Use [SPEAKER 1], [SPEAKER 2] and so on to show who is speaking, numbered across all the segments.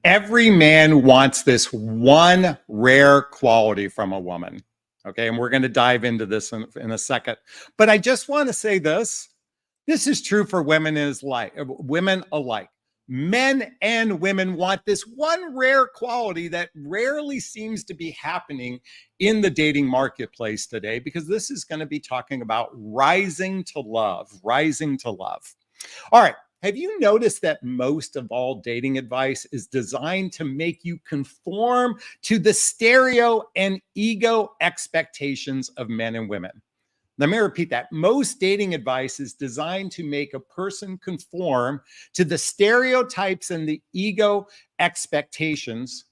[SPEAKER 1] Every man wants this one rare quality from a woman. Okay, and we're going to dive into this in a second. But I just want to say this. This is true for women alike. Men and women want this one rare quality that rarely seems to be happening in the dating marketplace today, because this is going to be talking about rising to love. All right. Have you noticed that most of all dating advice is designed to make you conform to the stereo and ego expectations of men and women? Let me repeat that. Most dating advice is designed to make a person conform to the stereotypes and the ego expectations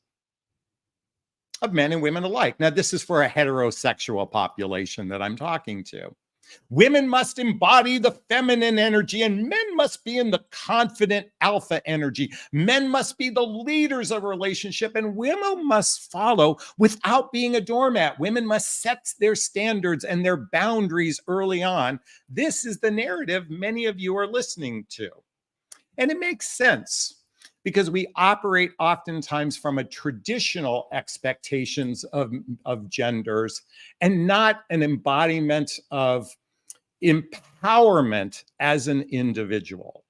[SPEAKER 1] of men and women alike. Now, this is for a heterosexual population that I'm talking to. Women must embody the feminine energy, and men must be in the confident alpha energy. Men must be the leaders of a relationship, and women must follow without being a doormat. Women must set their standards and their boundaries early on. This is the narrative many of you are listening to. And it makes sense, because we operate oftentimes from a traditional expectations of genders and not an embodiment of empowerment as an individual.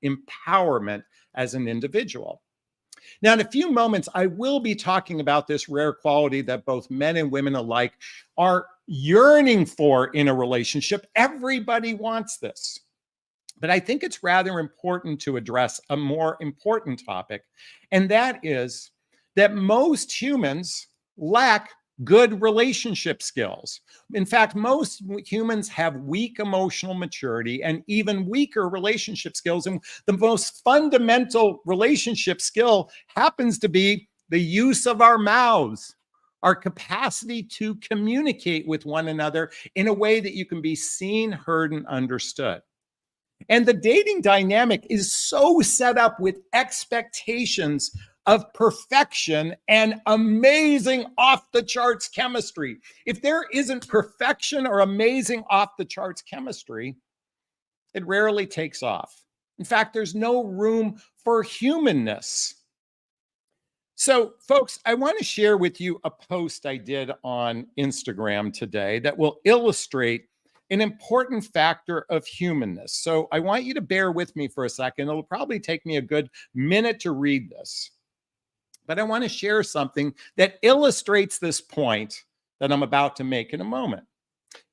[SPEAKER 1] Now, in a few moments, I will be talking about this rare quality that both men and women alike are yearning for in a relationship. Everybody wants this. But I think it's rather important to address a more important topic, and that is that most humans lack good relationship skills. In fact, most humans have weak emotional maturity and even weaker relationship skills. And the most fundamental relationship skill happens to be the use of our mouths, our capacity to communicate with one another in a way that you can be seen, heard, and understood. And the dating dynamic is so set up with expectations of perfection and amazing off the charts chemistry. If there isn't perfection or amazing off the charts chemistry, it rarely takes off. In fact, there's no room for humanness. So, folks, I want to share with you a post I did on Instagram today that will illustrate an important factor of humanness. So I want you to bear with me for a second. It'll probably take me a good minute to read this. But I want to share something that illustrates this point that I'm about to make in a moment.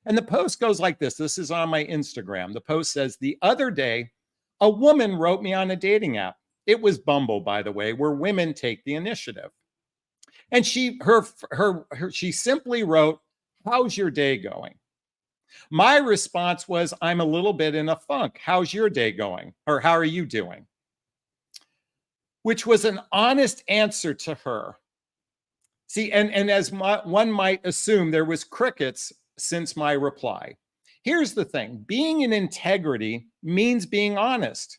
[SPEAKER 1] And the post goes like this. This is on my Instagram. The post says, "The other day, a woman wrote me on a dating app. It was Bumble, by the way, where women take the initiative. And she simply wrote, 'How's your day going?' My response was, 'I'm a little bit in a funk. How's your day going?' Or 'How are you doing?' Which was an honest answer to her. See, and as one might assume, there was crickets since my reply. Here's the thing. Being in integrity means being honest.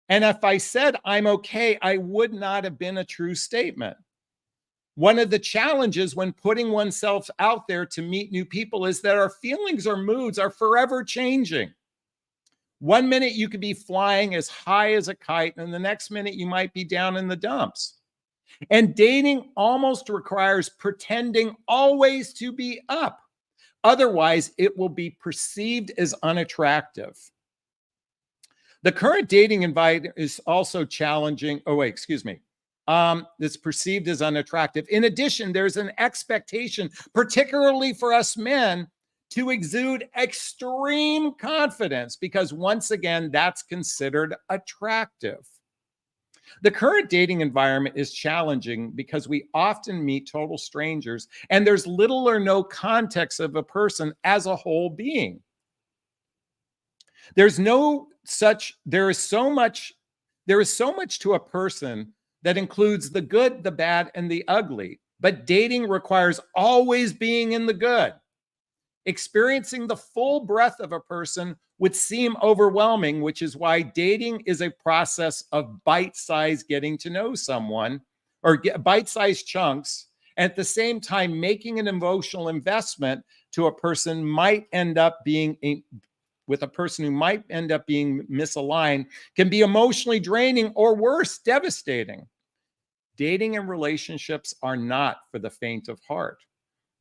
[SPEAKER 1] And if I said I'm okay, I would not have been a true statement. One of the challenges when putting oneself out there to meet new people is that our feelings or moods are forever changing. One minute you could be flying as high as a kite, and the next minute you might be down in the dumps. And dating almost requires pretending always to be up. Otherwise, it will be perceived as unattractive. The current dating environment is also challenging. Oh, wait, excuse me. It's perceived as unattractive. In addition, there's an expectation, particularly for us men, to exude extreme confidence, because once again, that's considered attractive. The current dating environment is challenging because we often meet total strangers and there's little or no context of a person as a whole being. There is so much to a person that includes the good, the bad, and the ugly. But dating requires always being in the good. Experiencing the full breadth of a person would seem overwhelming, which is why dating is a process of bite-sized getting to know someone, or bite-sized chunks. At the same time, making an emotional investment to a person might end up being with a person who might end up being misaligned can be emotionally draining, or worse, devastating. Dating and relationships are not for the faint of heart,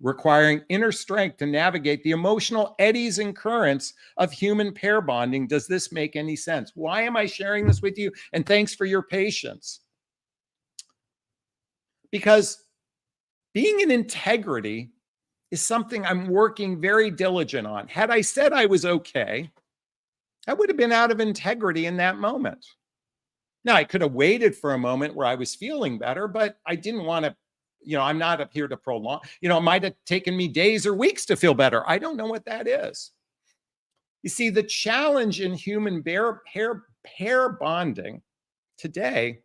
[SPEAKER 1] requiring inner strength to navigate the emotional eddies and currents of human pair bonding. Does this make any sense? Why am I sharing this with you? And thanks for your patience. Because being in integrity is something I'm working very diligent on. Had I said I was okay, I would have been out of integrity in that moment. Now, I could have waited for a moment where I was feeling better, but I didn't want to, I'm not up here to prolong, it might have taken me days or weeks to feel better. I don't know what that is. You see, the challenge in human pair bonding today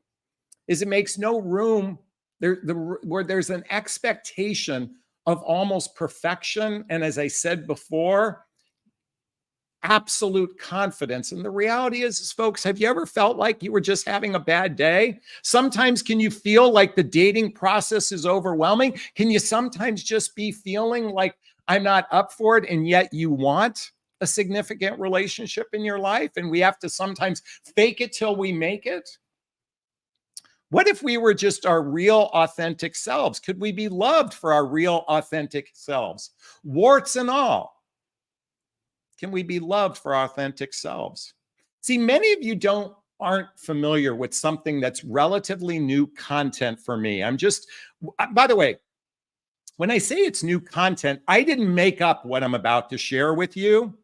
[SPEAKER 1] is it makes no room where there's an expectation of almost perfection. And as I said before, absolute confidence. And the reality is, folks, have you ever felt like you were just having a bad day? Sometimes can you feel like the dating process is overwhelming? Can you sometimes just be feeling like I'm not up for it, and yet you want a significant relationship in your life, and we have to sometimes fake it till we make it? What if we were just our real, authentic selves? Could we be loved for our real, authentic selves? Warts and all. Can we be loved for our authentic selves? See, many of you aren't familiar with something that's relatively new content for me. By the way, when I say it's new content, I didn't make up what I'm about to share with you,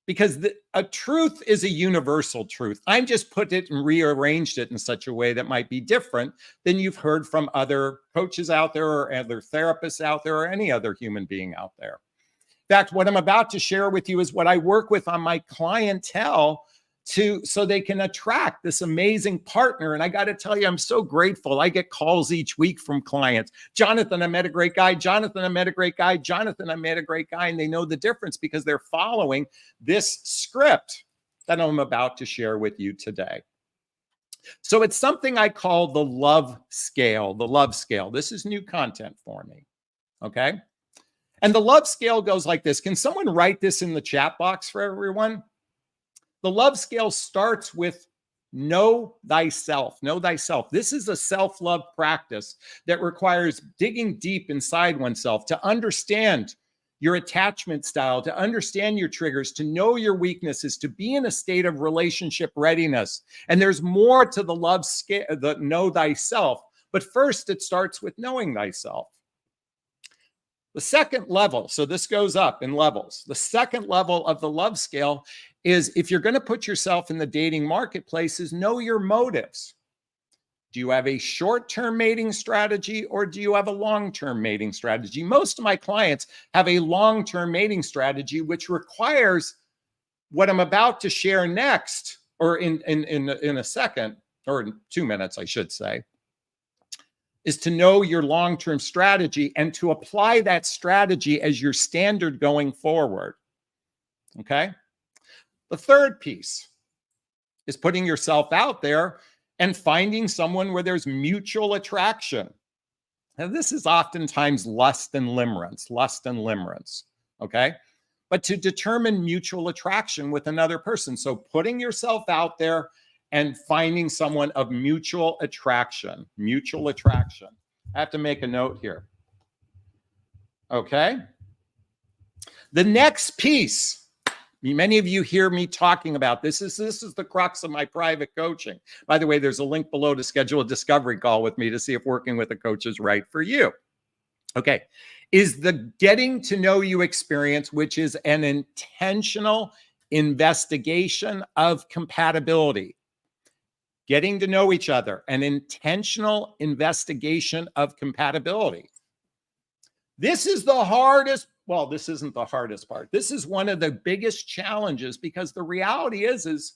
[SPEAKER 1] because a truth is a universal truth. I'm just put it and rearranged it in such a way that might be different than you've heard from other coaches out there or other therapists out there or any other human being out there. In fact, what I'm about to share with you is what I work with on my clientele so they can attract this amazing partner. And I got to tell you, I'm so grateful. I get calls each week from clients. Jonathan, I met a great guy. Jonathan, I met a great guy. Jonathan, I met a great guy. And they know the difference because they're following this script that I'm about to share with you today. So it's something I call the love scale. The love scale. This is new content for me. Okay. And the love scale goes like this. Can someone write this in the chat box for everyone? The love scale starts with know thyself. Know thyself. This is a self-love practice that requires digging deep inside oneself to understand your attachment style, to understand your triggers, to know your weaknesses, to be in a state of relationship readiness. And there's more to the love scale, the know thyself. But first, it starts with knowing thyself. The second level, so this goes up in levels. The second level of the love scale is, if you're going to put yourself in the dating marketplace, is know your motives. Do you have a short-term mating strategy, or do you have a long-term mating strategy? Most of my clients have a long-term mating strategy, which requires what I'm about to share next, or in a second, or in 2 minutes, I should say, is to know your long-term strategy and to apply that strategy as your standard going forward. Okay? The third piece is putting yourself out there and finding someone where there's mutual attraction. Now, this is oftentimes lust and limerence, okay? But to determine mutual attraction with another person. So putting yourself out there and finding someone of mutual attraction. I have to make a note here. Okay? The next piece, many of you hear me talking about this is the crux of my private coaching. By the way, there's a link below to schedule a discovery call with me to see if working with a coach is right for you. Okay, is the getting to know you experience, which is an intentional investigation of compatibility. Getting to know each other, an intentional investigation of compatibility. This is the hardest. Well, this isn't the hardest part. This is one of the biggest challenges, because the reality is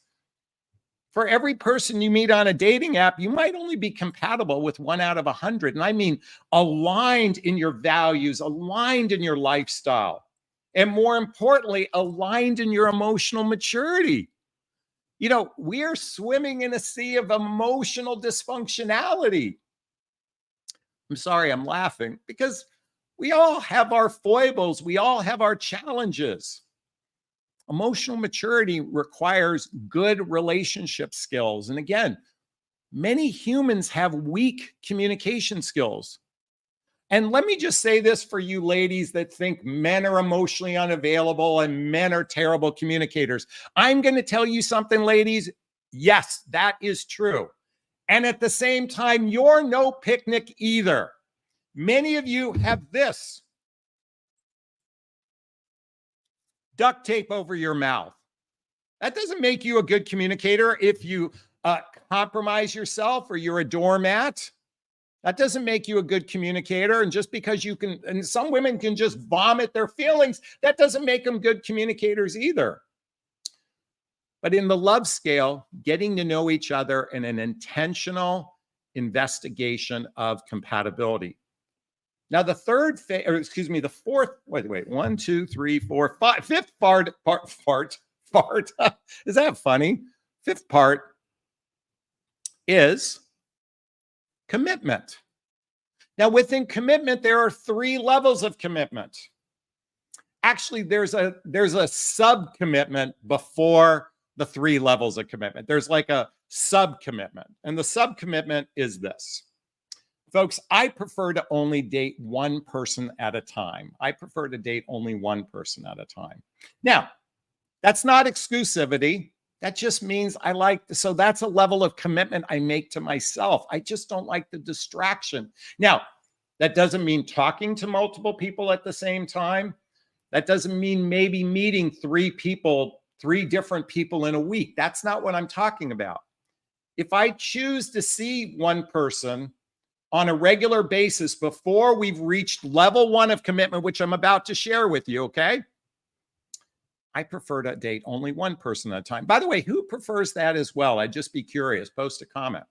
[SPEAKER 1] for every person you meet on a dating app, you might only be compatible with 1 out of 100. And I mean aligned in your values, aligned in your lifestyle, and more importantly, aligned in your emotional maturity. We are swimming in a sea of emotional dysfunctionality. I'm sorry, I'm laughing because we all have our foibles. We all have our challenges. Emotional maturity requires good relationship skills. And again, Many humans have weak communication skills. And let me just say this for you ladies that think men are emotionally unavailable and men are terrible communicators. I'm going to tell you something, ladies. Yes, that is true. And at the same time, you're no picnic either. Many of you have this duct tape over your mouth. That doesn't make you a good communicator if you compromise yourself or you're a doormat. That doesn't make you a good communicator. And just because you can, and some women can just vomit their feelings, that doesn't make them good communicators either. But in the love scale, getting to know each other in an intentional investigation of compatibility. Now, the fourth, wait, 1, 2, 3, 4, 5, fifth part, is that funny? Fifth part is commitment. Now, within commitment, there are 3 levels of commitment. Actually, there's a sub-commitment before the 3 levels of commitment. There's like a sub-commitment. And the sub-commitment is this. Folks, I prefer to only date one person at a time. I prefer to date only one person at a time. Now, that's not exclusivity. That just means so that's a level of commitment I make to myself. I just don't like the distraction. Now, that doesn't mean talking to multiple people at the same time. That doesn't mean maybe meeting 3 different people in a week. That's not what I'm talking about. If I choose to see one person on a regular basis before we've reached level 1 of commitment, which I'm about to share with you, okay? I prefer to date only one person at a time. By the way, who prefers that as well? I'd just be curious. Post a comment.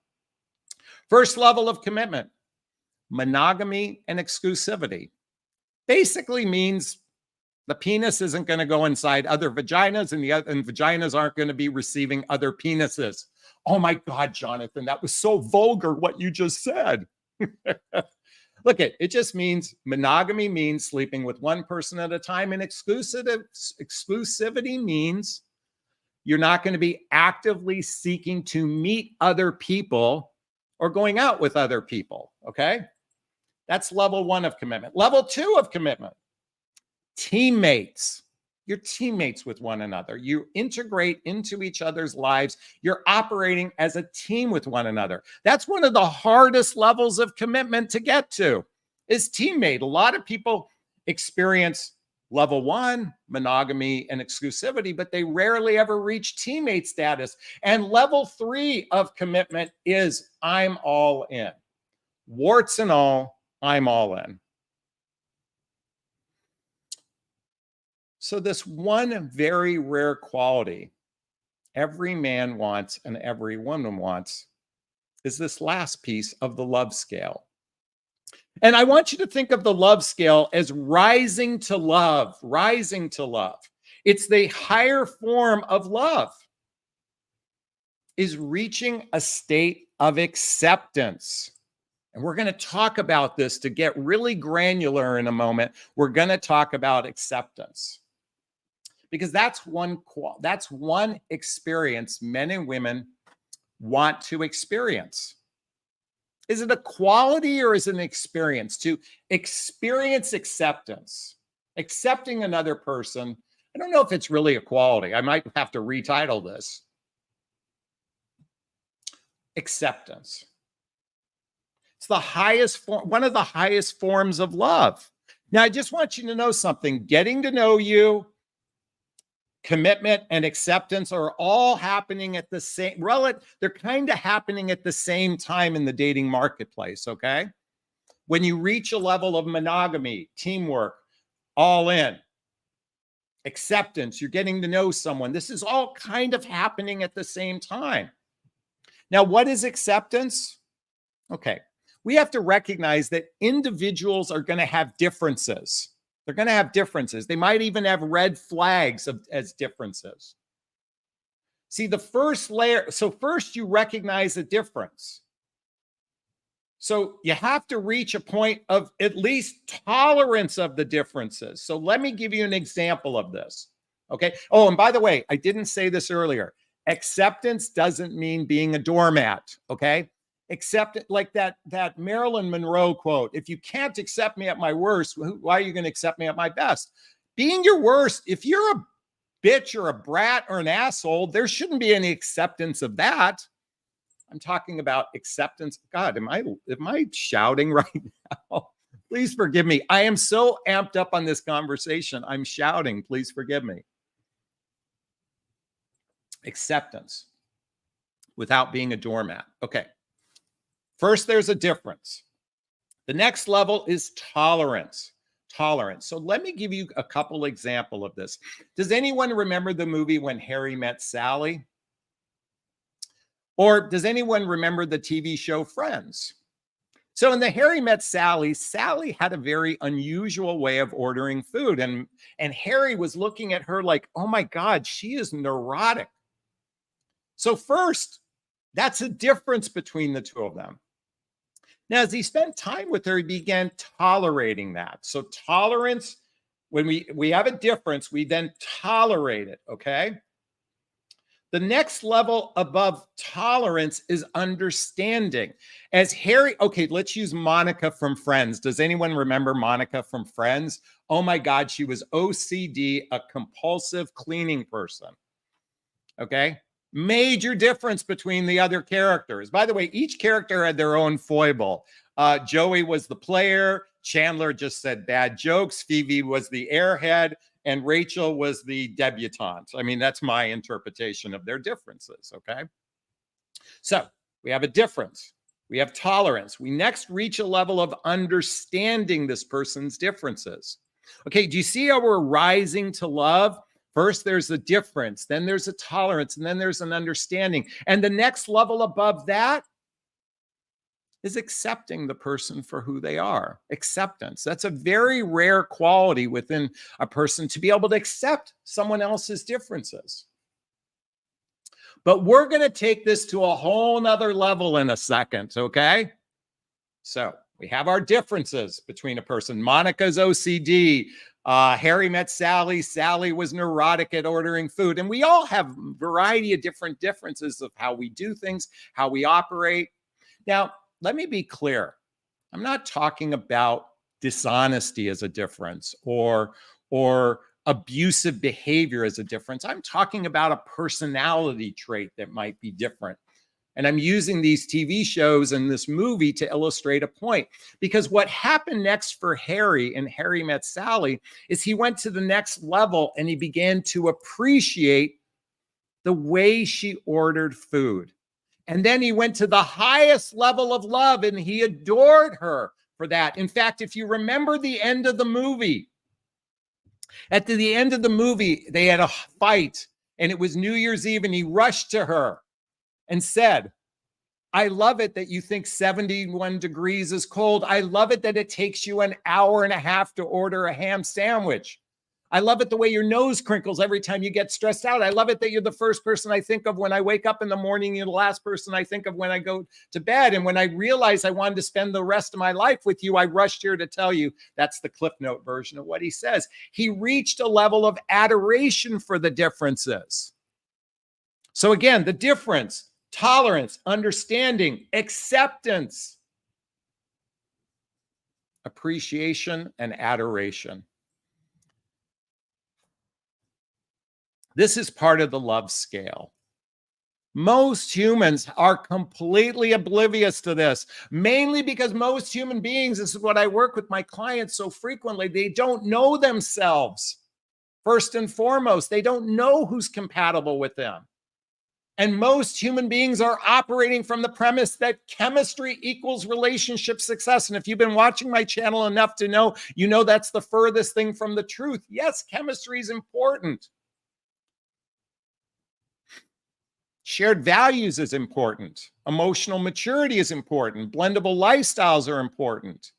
[SPEAKER 1] First level of commitment, monogamy and exclusivity. Basically means the penis isn't going to go inside other vaginas and vaginas aren't going to be receiving other penises. Oh my God, Jonathan, that was so vulgar what you just said. Look, it just means monogamy means sleeping with one person at a time, and exclusivity means you're not going to be actively seeking to meet other people or going out with other people, okay? That's level 1 of commitment. Level 2 of commitment, teammates. You're teammates with one another. You integrate into each other's lives. You're operating as a team with one another. That's one of the hardest levels of commitment to get to, is teammate. A lot of people experience level 1, monogamy and exclusivity, but they rarely ever reach teammate status. And level 3 of commitment is I'm all in. Warts and all, I'm all in. So this one very rare quality every man wants and every woman wants is this last piece of the love scale. And I want you to think of the love scale as rising to love, rising to love. It's the higher form of love, is reaching a state of acceptance. And we're going to talk about this to get really granular in a moment. We're going to talk about acceptance. Because that's one experience men and women want to experience. Is it a quality or is it an experience? To experience acceptance, accepting another person. I don't know if it's really a quality. I might have to retitle this. Acceptance. It's the highest form, one of the highest forms of love. Now, I just want you to know something. Getting to know you, commitment and acceptance are all happening at the same, they're kind of happening at the same time in the dating marketplace, okay? When you reach a level of monogamy, teamwork, all in, acceptance, you're getting to know someone. This is all kind of happening at the same time. Now, what is acceptance? Okay, we have to recognize that individuals are going to have differences. They're going to have differences. They might even have red flags as differences. See, the first layer, so first you recognize the difference. So you have to reach a point of at least tolerance of the differences. So let me give you an example of this. Okay. Oh, and by the way, I didn't say this earlier. Acceptance doesn't mean being a doormat, okay? Accept it like that Marilyn Monroe quote, if you can't accept me at my worst, why are you going to accept me at my best? Being your worst, if you're a bitch or a brat or an asshole, there shouldn't be any acceptance of that. I'm talking about acceptance. God, am I shouting right now? Please forgive me. I am so amped up on this conversation. I'm shouting. Please forgive me. Acceptance without being a doormat. Okay. First, there's a difference. The next level is tolerance. Tolerance. So let me give you a couple examples of this. Does anyone remember the movie When Harry Met Sally? Or does anyone remember the TV show Friends? So in the Harry Met Sally, Sally had a very unusual way of ordering food. And Harry was looking at her like, oh my God, she is neurotic. So first, that's a difference between the two of them. Now, as he spent time with her, he began tolerating that. So tolerance, when we have a difference, we then tolerate it, okay? The next level above tolerance is understanding. As Harry, okay, let's use Monica from Friends. Does anyone remember Monica from Friends? Oh my God, she was OCD, a compulsive cleaning person, okay? Major difference between the other characters. By the way, each character had their own foible. Joey was the player. Chandler just said bad jokes. Phoebe was the airhead. And Rachel was the debutante. I mean, that's my interpretation of their differences, okay? So we have a difference. We have tolerance. We next reach a level of understanding this person's differences. Okay, do you see how we're rising to love? First, there's a difference, then there's a tolerance, and then there's an understanding. And the next level above that is accepting the person for who they are. Acceptance. That's a very rare quality within a person, to be able to accept someone else's differences. But we're going to take this to a whole nother level in a second, okay? So we have our differences between a person. Monica's OCD. Harry met Sally. Sally was neurotic at ordering food. And we all have a variety of different differences of how we do things, how we operate. Now, let me be clear. I'm not talking about dishonesty as a difference or abusive behavior as a difference. I'm talking about a personality trait that might be different. And I'm using these TV shows and this movie to illustrate a point. Because what happened next for Harry in Harry Met Sally is he went to the next level and he began to appreciate the way she ordered food. And then he went to the highest level of love and he adored her for that. In fact, if you remember the end of the movie, at the end of the movie, they had a fight and it was New Year's Eve and he rushed to her and said, I love it that you think 71 degrees is cold. I love it that it takes you an hour and a half to order a ham sandwich. I love it the way your nose crinkles every time you get stressed out. I love it that you're the first person I think of when I wake up in the morning. You're the last person I think of when I go to bed. And when I realized I wanted to spend the rest of my life with you, I rushed here to tell you. That's the Cliff Note version of what he says. He reached a level of adoration for the differences. So again, the difference, tolerance, understanding, acceptance, appreciation, and adoration. This is part of the love scale. Most humans are completely oblivious to this, mainly because most human beings, this is what I work with my clients so frequently, they don't know themselves. First and foremost, they don't know who's compatible with them. And most human beings are operating from the premise that chemistry equals relationship success. And if you've been watching my channel enough to know, you know that's the furthest thing from the truth. Yes, chemistry is important. Shared values is important. Emotional maturity is important. Blendable lifestyles are important.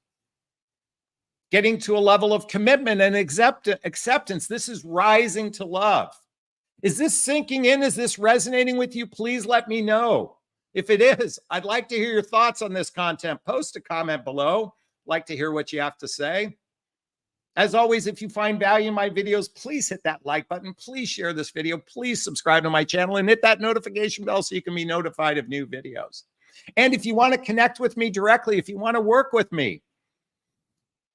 [SPEAKER 1] Getting to a level of commitment and acceptance. This is rising to love. Is this sinking in? Is this resonating with you? Please let me know. If it is, I'd like to hear your thoughts on this content. Post a comment below. I'd like to hear what you have to say. As always, if you find value in my videos, please hit that like button. Please share this video. Please subscribe to my channel and hit that notification bell so you can be notified of new videos. And if you want to connect with me directly, if you want to work with me,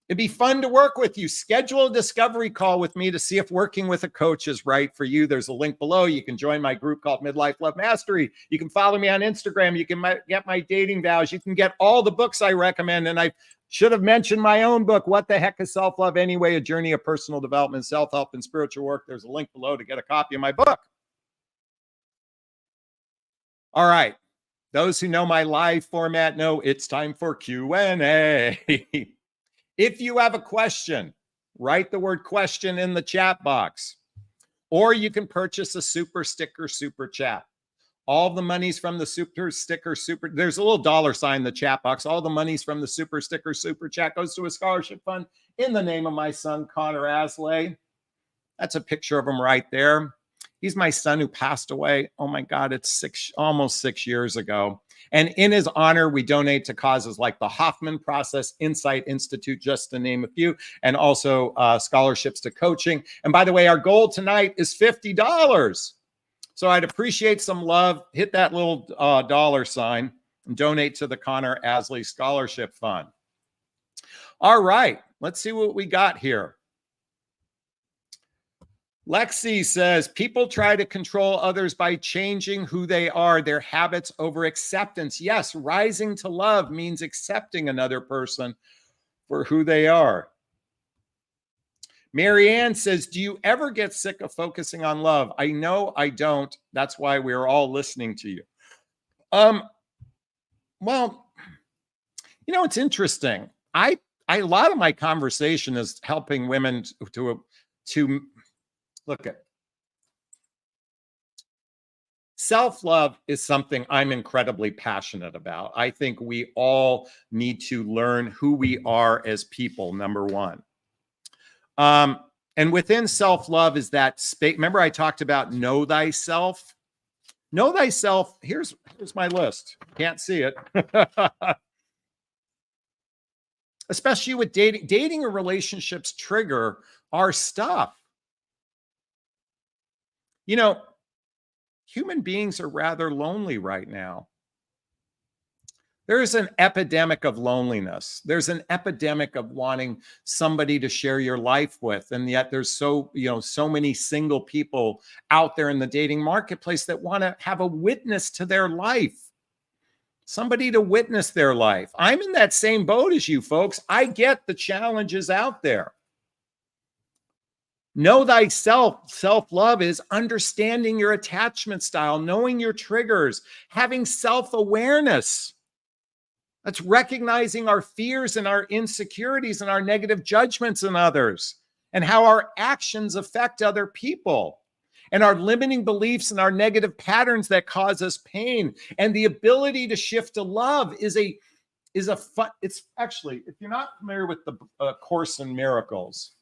[SPEAKER 1] it'd be fun to work with you. Schedule a discovery call with me to see if working with a coach is right for you. There's a link below. You can join my group called Midlife Love Mastery. You can follow me on Instagram. You can get my dating vows. You can get all the books I recommend. And I should have mentioned my own book, What the Heck is Self-Love Anyway? A Journey of Personal Development, Self-Help, and Spiritual Work. There's a link below to get a copy of my book. All right. Those who know my live format know it's time for Q&A. If you have a question, write the word question in the chat box, or you can purchase a super sticker, super chat. All the monies from the super sticker, there's a little dollar sign in the chat box. All the monies from the super sticker, super chat goes to a scholarship fund in the name of my son, Connor Aslay. That's a picture of him right there. He's my son who passed away. Oh my God, it's almost 6 years ago. And in his honor, we donate to causes like the Hoffman Process Insight Institute, just to name a few, and also scholarships to coaching. And by the way, our goal tonight is $50. So I'd appreciate some love. Hit that little dollar sign and donate to the Connor Aslay Scholarship Fund. All right, let's see what we got here. Lexi says, people try to control others by changing who they are, their habits over acceptance. Yes, rising to love means accepting another person for who they are. Marianne says, do you ever get sick of focusing on love? I know I don't. That's why we're all listening to you. Well, you know, it's interesting. A lot of my conversation is helping women to look at. Self-love is something I'm incredibly passionate about. I think we all need to learn who we are as people, number one. And within self-love is that space. Remember I talked about know thyself? Know thyself. Here's my list. Can't see it. Especially with dating. Dating or relationships trigger our stuff. You know, human beings are rather lonely right now. There's an epidemic of loneliness. There's an epidemic of wanting somebody to share your life with. And yet there's so many single people out there in the dating marketplace that want to have a witness to their life. Somebody to witness their life. I'm in that same boat as you folks. I get the challenges out there. Know thyself. Self-love is understanding your attachment style, knowing your triggers, having self-awareness. That's recognizing our fears and our insecurities and our negative judgments in others and how our actions affect other people and our limiting beliefs and our negative patterns that cause us pain. And the ability to shift to love is a fun. It's actually, if you're not familiar with the Course in Miracles.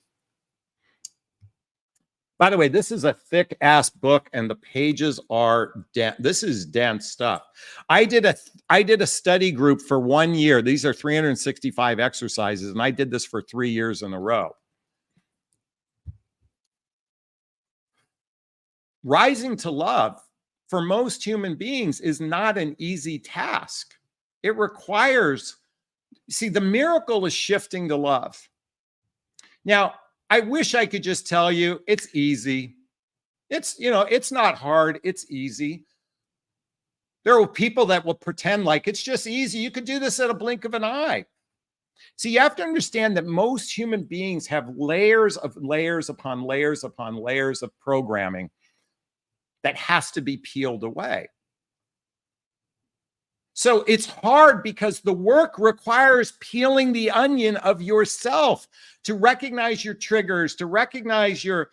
[SPEAKER 1] By the way, this is a thick ass book and the pages are dense. This is dense stuff. I did a study group for 1 year. These are 365 exercises, and I did this for 3 years in a row. Rising to love for most human beings is not an easy task. It requires, see, the miracle is shifting to love. Now, I wish I could just tell you it's easy. It's not hard. It's easy. There are people that will pretend like it's just easy. You could do this at a blink of an eye. See, you have to understand that most human beings have layers upon layers upon layers of programming that has to be peeled away. So it's hard because the work requires peeling the onion of yourself to recognize your triggers, to recognize your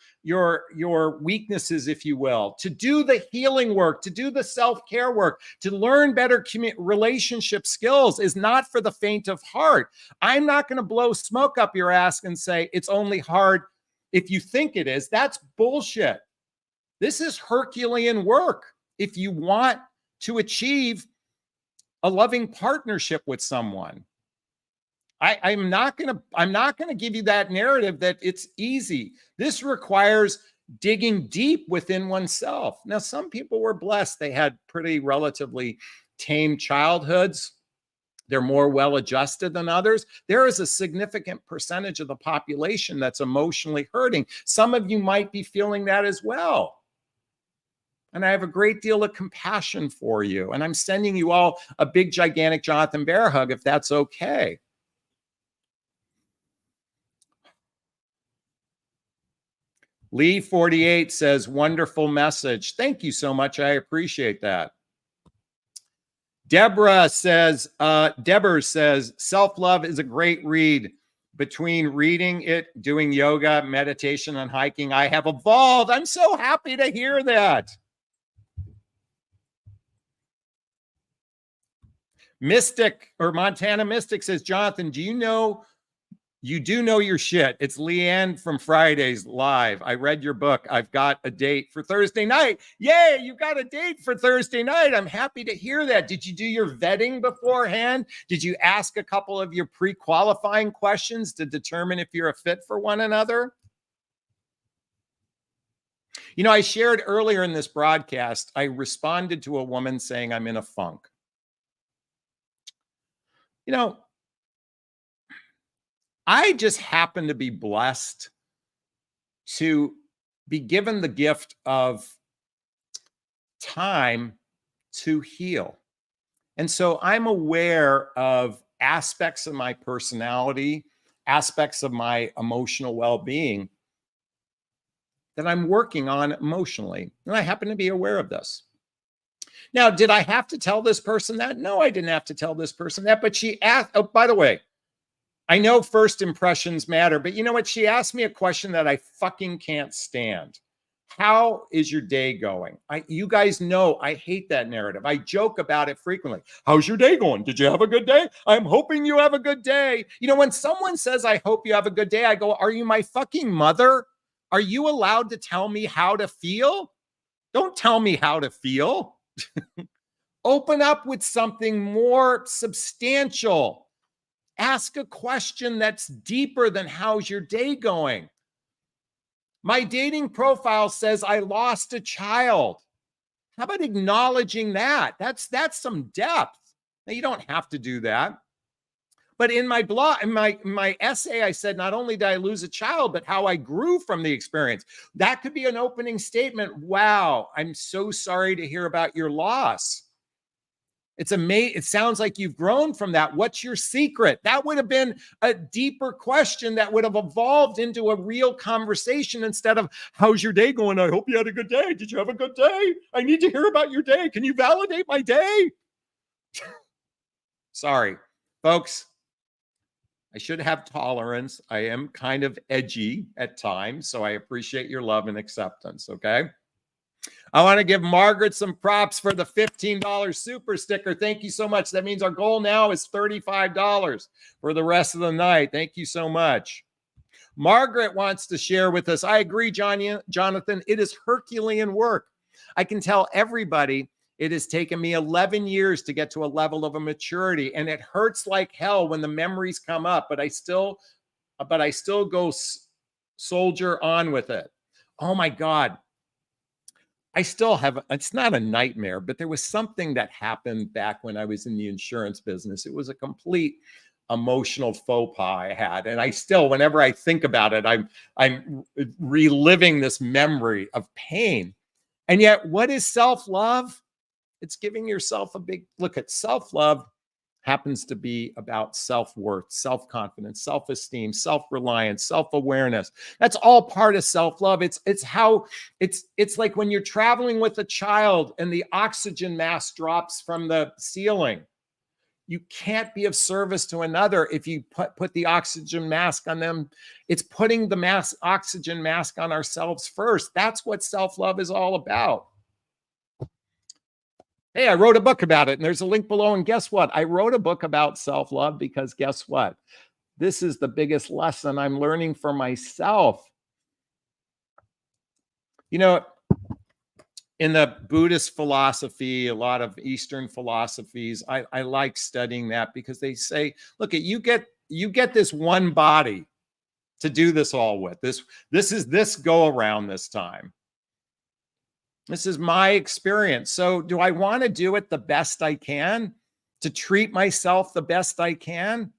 [SPEAKER 1] weaknesses, if you will, to do the healing work, to do the self-care work, to learn better relationship skills is not for the faint of heart. I'm not going to blow smoke up your ass and say it's only hard if you think it is. That's bullshit. This is Herculean work if you want to achieve a loving partnership with someone. I'm not gonna give you that narrative that it's easy. This requires digging deep within oneself. Now, some people were blessed; they had pretty relatively tame childhoods. They're more well adjusted than others. There is a significant percentage of the population that's emotionally hurting. Some of you might be feeling that as well. And I have a great deal of compassion for you. And I'm sending you all a big, gigantic Jonathan Bear hug if that's okay. Lee 48 says, wonderful message. Thank you so much. I appreciate that. Deborah says, self-love is a great read. Between reading it, doing yoga, meditation, and hiking, I have evolved. I'm so happy to hear that. Mystic or Montana Mystic says, Jonathan, do you know your shit? It's Leanne from Fridays Live. I read your book. I've got a date for Thursday night. Yay, you got a date for Thursday night. I'm happy to hear that. Did you do your vetting beforehand? Did you ask a couple of your pre-qualifying questions to determine if you're a fit for one another? You know, I shared earlier in this broadcast, I responded to a woman saying I'm in a funk. You know, I just happen to be blessed to be given the gift of time to heal. And so I'm aware of aspects of my personality, aspects of my emotional well-being that I'm working on emotionally. And I happen to be aware of this. Now, did I have to tell this person that? No, I didn't have to tell this person that. But she asked, oh, by the way, I know first impressions matter, but you know what? She asked me a question that I fucking can't stand. How is your day going? You guys know I hate that narrative. I joke about it frequently. How's your day going? Did you have a good day? I'm hoping you have a good day. You know, when someone says, I hope you have a good day, I go, are you my fucking mother? Are you allowed to tell me how to feel? Don't tell me how to feel. Open up with something more substantial. Ask a question that's deeper than how's your day going? My dating profile says I lost a child. How about acknowledging that? That's some depth. Now, you don't have to do that. But in my blog, in my essay, I said, not only did I lose a child, but how I grew from the experience. That could be an opening statement. Wow, I'm so sorry to hear about your loss. It's amazing. It sounds like you've grown from that. What's your secret? That would have been a deeper question that would have evolved into a real conversation instead of, how's your day going? I hope you had a good day. Did you have a good day? I need to hear about your day. Can you validate my day? Sorry, folks. I should have tolerance. I am kind of edgy at times, so I appreciate your love and acceptance, okay? I want to give Margaret some props for the $15 super sticker. Thank you so much. That means our goal now is $35 for the rest of the night. Thank you so much. Margaret wants to share with us. I agree, Jonathan. It is Herculean work. I can tell everybody it has taken me 11 years to get to a level of a maturity, and it hurts like hell when the memories come up, but I still go soldier on with it. Oh my God. I still have, it's not a nightmare, but there was something that happened back when I was in the insurance business. It was a complete emotional faux pas I had. And I still, whenever I think about it, I'm reliving this memory of pain. And yet, what is self-love? It's giving yourself a big look at self-love. Happens to be about self-worth, self-confidence, self-esteem, self-reliance, self-awareness. That's all part of self-love. It's like when you're traveling with a child and the oxygen mask drops from the ceiling. You can't be of service to another if you put the oxygen mask on them. It's putting the oxygen mask on ourselves first. That's what self-love is all about. Hey, I wrote a book about it, and there's a link below. And guess what? I wrote a book about self-love because guess what? This is the biggest lesson I'm learning for myself. You know, in the Buddhist philosophy, a lot of Eastern philosophies, I like studying that because they say, look, you get you get this one body to do this all with. This is this go around this time. This is my experience. So do I want to do it the best I can, to treat myself the best I can?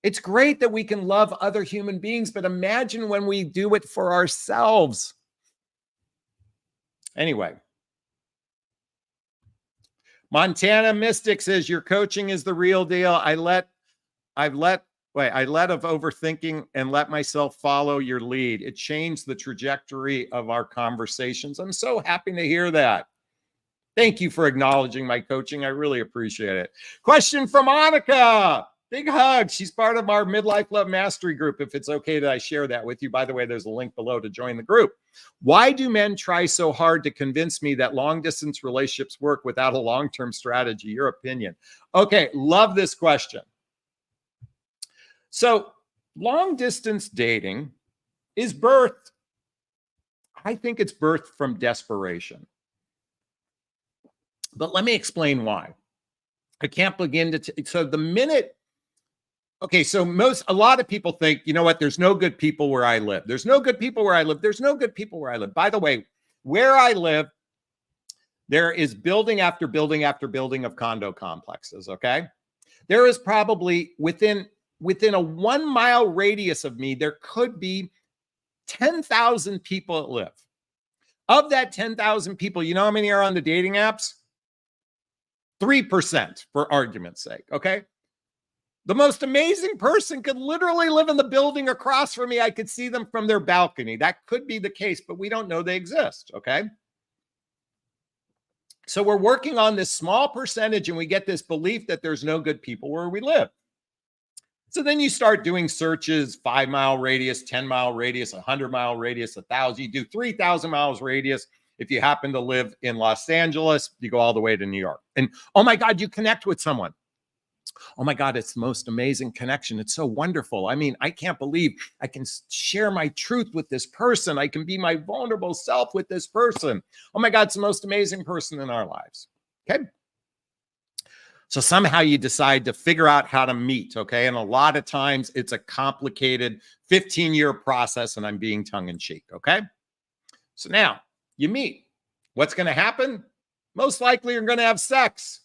[SPEAKER 1] It's great that we can love other human beings, but imagine when we do it for ourselves. Anyway, Montana Mystic says your coaching is the real deal. I let of overthinking and let myself follow your lead. It changed the trajectory of our conversations. I'm so happy to hear that. Thank you for acknowledging my coaching. I really appreciate it. Question from Monica. Big hug. She's part of our Midlife Love Mastery group. If it's okay that I share that with you. By the way, there's a link below to join the group. Why do men try so hard to convince me that long distance relationships work without a long-term strategy? Your opinion. Okay, love this question. So long distance dating is birthed. I think it's birthed from desperation. But let me explain why. I can't begin to. So the minute. Okay, so a lot of people think, you know what, there's no good people where I live. There's no good people where I live. There's no good people where I live. By the way, where I live, there is building after building after building of condo complexes, okay? There is probably within a 1 mile radius of me, there could be 10,000 people that live. Of that 10,000 people, you know how many are on the dating apps? 3%, for argument's sake, okay? The most amazing person could literally live in the building across from me. I could see them from their balcony. That could be the case, but we don't know they exist, okay? So we're working on this small percentage and we get this belief that there's no good people where we live. So then you start doing searches, 5 mile radius, 10 mile radius, 100 mile radius, 1,000. You do 3,000 miles radius. If you happen to live in Los Angeles, you go all the way to New York. And oh my God, you connect with someone. Oh my God, it's the most amazing connection. It's so wonderful. I mean, I can't believe I can share my truth with this person. I can be my vulnerable self with this person. Oh my God, it's the most amazing person in our lives. Okay. So somehow you decide to figure out how to meet. Okay. And a lot of times it's a complicated 15-year process, and I'm being tongue in cheek. Okay. So now you meet. What's going to happen? Most likely you're going to have sex.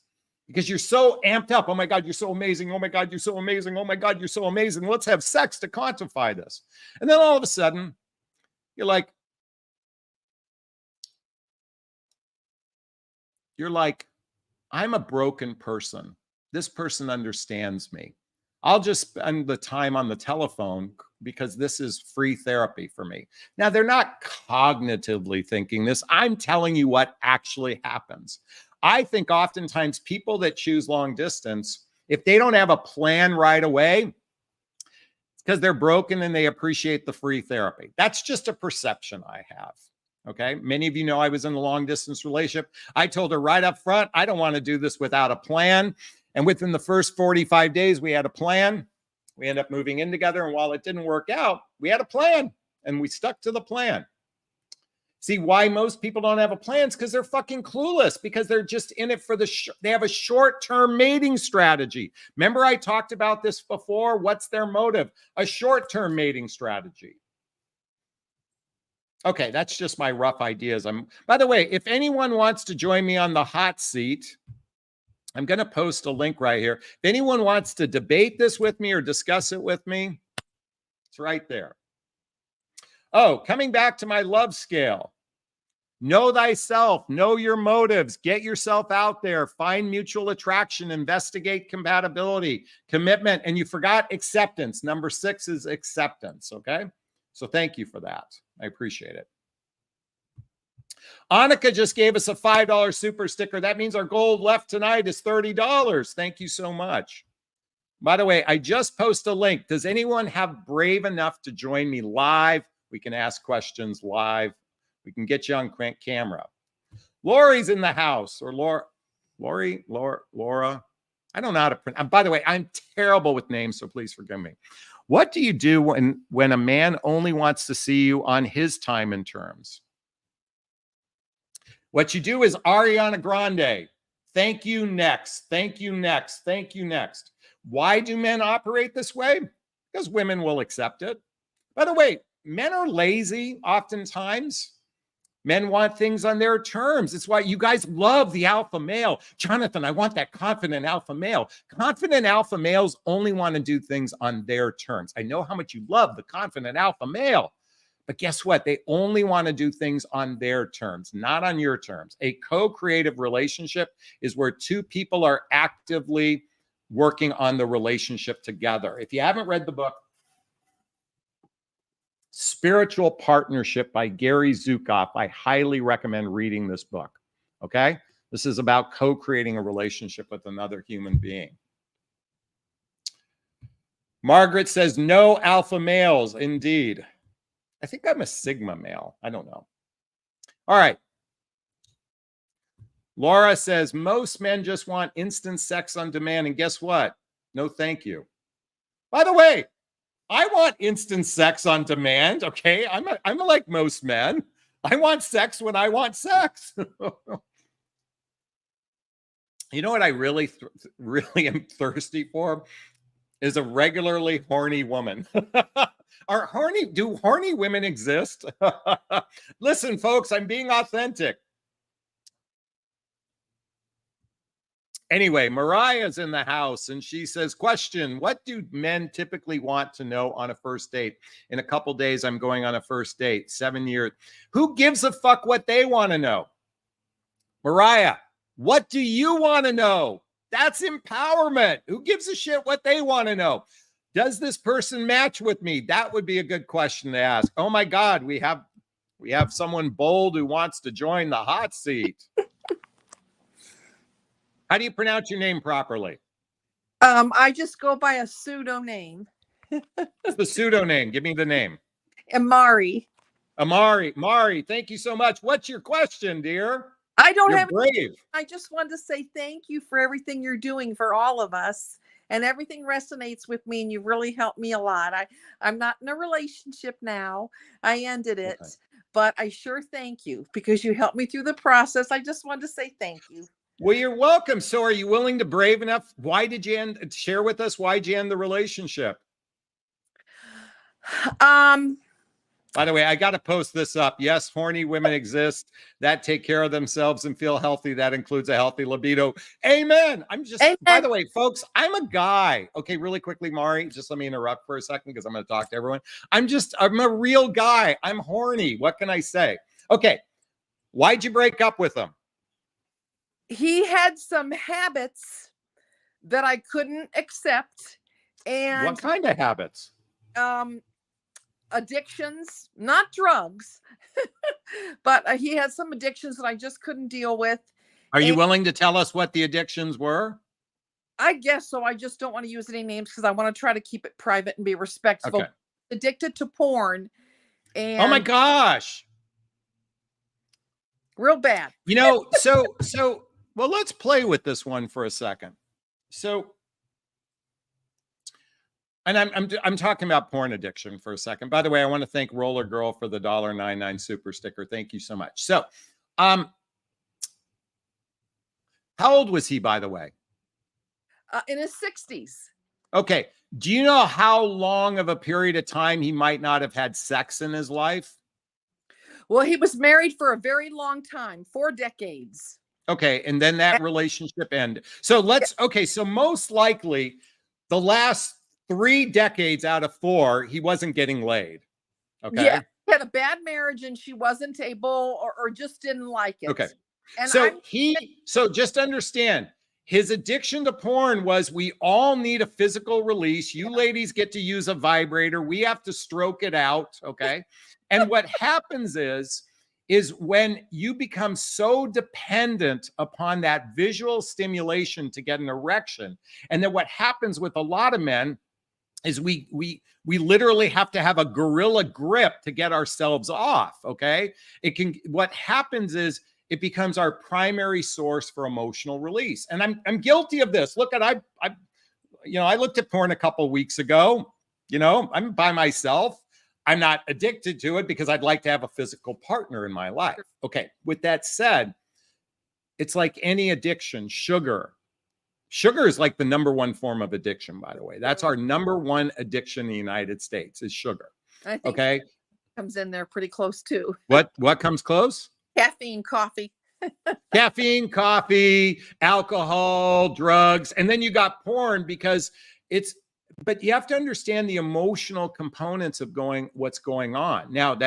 [SPEAKER 1] Because you're so amped up. Oh my God, you're so amazing. Oh my God, you're so amazing. Oh my God, you're so amazing. Let's have sex to quantify this. And then all of a sudden, you're like, I'm a broken person. This person understands me. I'll just spend the time on the telephone because this is free therapy for me. Now, they're not cognitively thinking this. I'm telling you what actually happens. I think oftentimes people that choose long distance, if they don't have a plan right away, it's because they're broken and they appreciate the free therapy. That's just a perception I have. Okay. Many of you know I was in a long distance relationship. I told her right up front, I don't want to do this without a plan. And within the first 45 days, we had a plan. We ended up moving in together. And while it didn't work out, we had a plan and we stuck to the plan. See, why most people don't have a plan is because they're fucking clueless, because they're just in it for they have a short-term mating strategy. Remember I talked about this before? What's their motive? A short-term mating strategy. Okay, that's just my rough ideas. By the way, if anyone wants to join me on the hot seat, I'm going to post a link right here. If anyone wants to debate this with me or discuss it with me, it's right there. Oh, coming back to my love scale. Know thyself, know your motives, get yourself out there, find mutual attraction, investigate compatibility, commitment, and you forgot acceptance. Number 6 is acceptance, okay? So thank you for that. I appreciate it. Annika just gave us a $5 super sticker. That means our goal left tonight is $30. Thank you so much. By the way, I just posted a link. Does anyone have brave enough to join me live? We can ask questions live. We can get you on camera. Lori's in the house, or Laura. I don't know how to pronounce. By the way, I'm terrible with names, so please forgive me. What do you do when a man only wants to see you on his time and terms? What you do is Ariana Grande. Thank you next. Thank you next. Thank you next. Why do men operate this way? Because women will accept it. By the way, men are lazy oftentimes. Men want things on their terms. It's why you guys love the alpha male. Jonathan, I want that confident alpha male. Confident alpha males only want to do things on their terms. I know how much you love the confident alpha male, but guess what? They only want to do things on their terms, not on your terms. A co-creative relationship is where two people are actively working on the relationship together. If you haven't read the book, Spiritual Partnership by Gary Zukav, I highly recommend reading this book. Okay? This is about co-creating a relationship with another human being. Margaret says, no alpha males, indeed. I think I'm a sigma male. I don't know. All right. Laura says, most men just want instant sex on demand. And guess what? No, thank you. By the way, I want instant sex on demand. Okay. I'm like most men. I want sex when I want sex. You know what I really am thirsty for is a regularly horny woman. Do horny women exist? Listen, folks, I'm being authentic. Anyway, Mariah's in the house and she says, question, what do men typically want to know on a first date? In a couple days, I'm going on a first date, 7 years. Who gives a fuck what they want to know? Mariah, what do you want to know? That's empowerment. Who gives a shit what they want to know? Does this person match with me? That would be a good question to ask. Oh my God, we have someone bold who wants to join the hot seat. How do you pronounce your name properly?
[SPEAKER 2] I just go by a pseudo name.
[SPEAKER 1] What's the pseudo name? Give me the name.
[SPEAKER 2] Amari.
[SPEAKER 1] Mari, thank you so much. What's your question, dear?
[SPEAKER 2] You're
[SPEAKER 1] brave.
[SPEAKER 2] I just wanted to say thank you for everything you're doing for all of us. And everything resonates with me, and you really helped me a lot. I'm not in a relationship now. I ended it, okay. But I sure thank you because you helped me through the process. I just wanted to say thank you.
[SPEAKER 1] Well, you're welcome. So are you willing to brave enough? Why did you share with us? Why did you end the relationship? By the way, I got to post this up. Yes, horny women exist that take care of themselves and feel healthy. That includes a healthy libido. Amen. Amen. By the way, folks, I'm a guy. Okay, really quickly, Mari, just let me interrupt for a second because I'm going to talk to everyone. I'm a real guy. I'm horny. What can I say? Okay. Why'd you break up with him?
[SPEAKER 2] He had some habits that I couldn't accept. And
[SPEAKER 1] what kind of habits?
[SPEAKER 2] Addictions, not drugs, but he had some addictions that I just couldn't deal with.
[SPEAKER 1] Are you willing to tell us what the addictions were?
[SPEAKER 2] I guess so. I just don't want to use any names because I want to try to keep it private and be respectful. Okay. Addicted to porn. And
[SPEAKER 1] oh my gosh.
[SPEAKER 2] Real bad.
[SPEAKER 1] You know, so well, let's play with this one for a second. So, and I'm talking about porn addiction for a second. By the way, I want to thank Roller Girl for the $1.99 super sticker. Thank you so much. So, how old was he, by the way?
[SPEAKER 2] In his 60s.
[SPEAKER 1] Okay. Do you know how long of a period of time he might not have had sex in his life?
[SPEAKER 2] Well, he was married for a very long time, 4 decades.
[SPEAKER 1] Okay. And then that relationship ended. So so most likely the last 3 decades out of 4, he wasn't getting laid. Okay.
[SPEAKER 2] Yeah. He had a bad marriage and she wasn't able or just didn't like it.
[SPEAKER 1] Okay.
[SPEAKER 2] And
[SPEAKER 1] so just understand, his addiction to porn was we all need a physical release. You ladies get to use a vibrator. We have to stroke it out. Okay. And what happens is when you become so dependent upon that visual stimulation to get an erection. And then what happens with a lot of men is we literally have to have a gorilla grip to get ourselves off. Okay. What happens is it becomes our primary source for emotional release. And I'm guilty of this. Look at, I looked at porn a couple of weeks ago, I'm by myself. I'm not addicted to it because I'd like to have a physical partner in my life. Okay. With that said, it's like any addiction, sugar Sugar is like the #1 form of addiction, by the way. That's our #1 addiction in the United States is sugar.
[SPEAKER 2] I think
[SPEAKER 1] Okay.
[SPEAKER 2] comes in there pretty close too.
[SPEAKER 1] What comes close?
[SPEAKER 2] Caffeine, coffee.
[SPEAKER 1] Caffeine, coffee, alcohol, drugs, and then you got porn because but you have to understand the emotional components of what's going on. Now,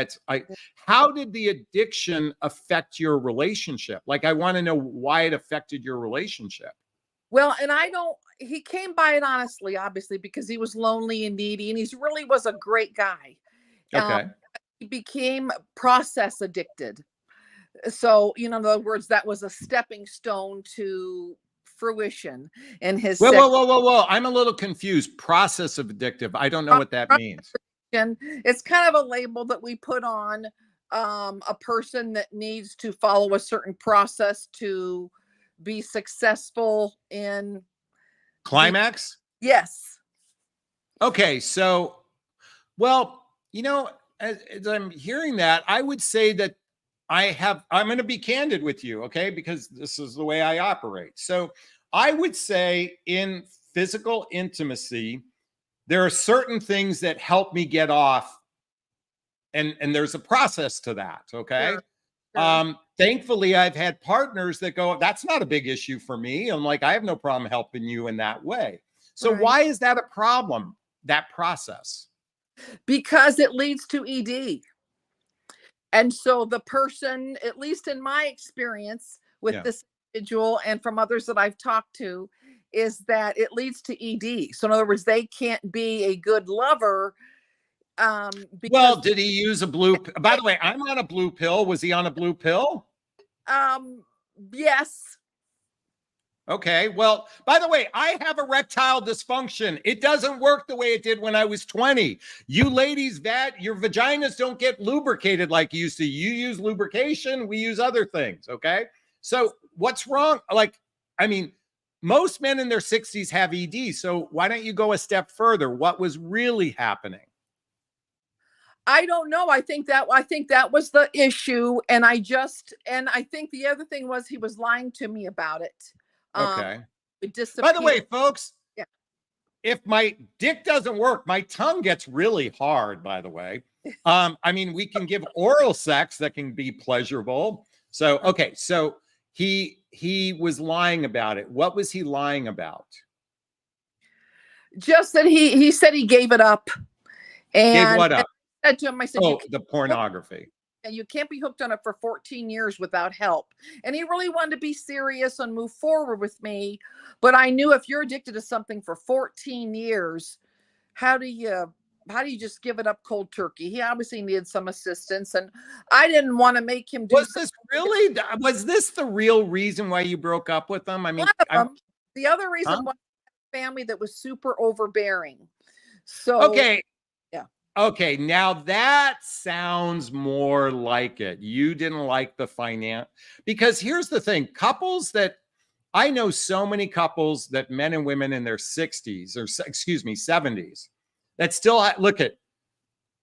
[SPEAKER 1] how did the addiction affect your relationship? Like, I want to know why it affected your relationship.
[SPEAKER 2] Well, and he came by it honestly, obviously, because he was lonely and needy, and he really was a great guy.
[SPEAKER 1] Okay.
[SPEAKER 2] He became process addicted. So, in other words, that was a stepping stone to fruition in his
[SPEAKER 1] Whoa. I'm a little confused. Process of addictive. I don't know what that means.
[SPEAKER 2] It's kind of a label that we put on a person that needs to follow a certain process to be successful in
[SPEAKER 1] climax.
[SPEAKER 2] Yes.
[SPEAKER 1] Okay. So, well, as I'm hearing that, I would say that I'm going to be candid with you, okay? Because this is the way I operate. So I would say in physical intimacy, there are certain things that help me get off, and there's a process to that, okay? Sure. Thankfully, I've had partners that go, that's not a big issue for me. I'm like, I have no problem helping you in that way. So why is that a problem, that process?
[SPEAKER 2] Because it leads to ED. And so the person, at least in my experience with this individual and from others that I've talked to, is that it leads to ED. So in other words, they can't be a good lover.
[SPEAKER 1] Well, did he use a blue? By the way, I'm on a blue pill. Was he on a blue pill?
[SPEAKER 2] Yes.
[SPEAKER 1] Okay. Well, by the way, I have erectile dysfunction. It doesn't work the way it did when I was 20. You ladies, your vaginas don't get lubricated like you used to. You use lubrication. We use other things. Okay. So what's wrong? Like, I mean, most men in their 60s have ED. So why don't you go a step further? What was really happening?
[SPEAKER 2] I don't know. I think that was the issue. And I think the other thing was he was lying to me about it.
[SPEAKER 1] Okay. By the way, folks, if my dick doesn't work, my tongue gets really hard, by the way. I mean, we can give oral sex that can be pleasurable. So, okay. So he was lying about it. What was he lying about?
[SPEAKER 2] Just that he said he gave it up. And
[SPEAKER 1] gave what up?
[SPEAKER 2] I said to him, I said,
[SPEAKER 1] the pornography.
[SPEAKER 2] And you can't be hooked on it for 14 years without help. And he really wanted to be serious and move forward with me. But I knew if you're addicted to something for 14 years, how do you just give it up cold turkey? He obviously needed some assistance, and I didn't want to make him do.
[SPEAKER 1] Was this the real reason why you broke up with him? I mean,
[SPEAKER 2] the other reason was family that was super overbearing. So
[SPEAKER 1] okay. Okay, now that sounds more like it. You didn't like the finance, because here's the thing. I know so many couples that men and women in their 60s, or excuse me, 70s, that still look at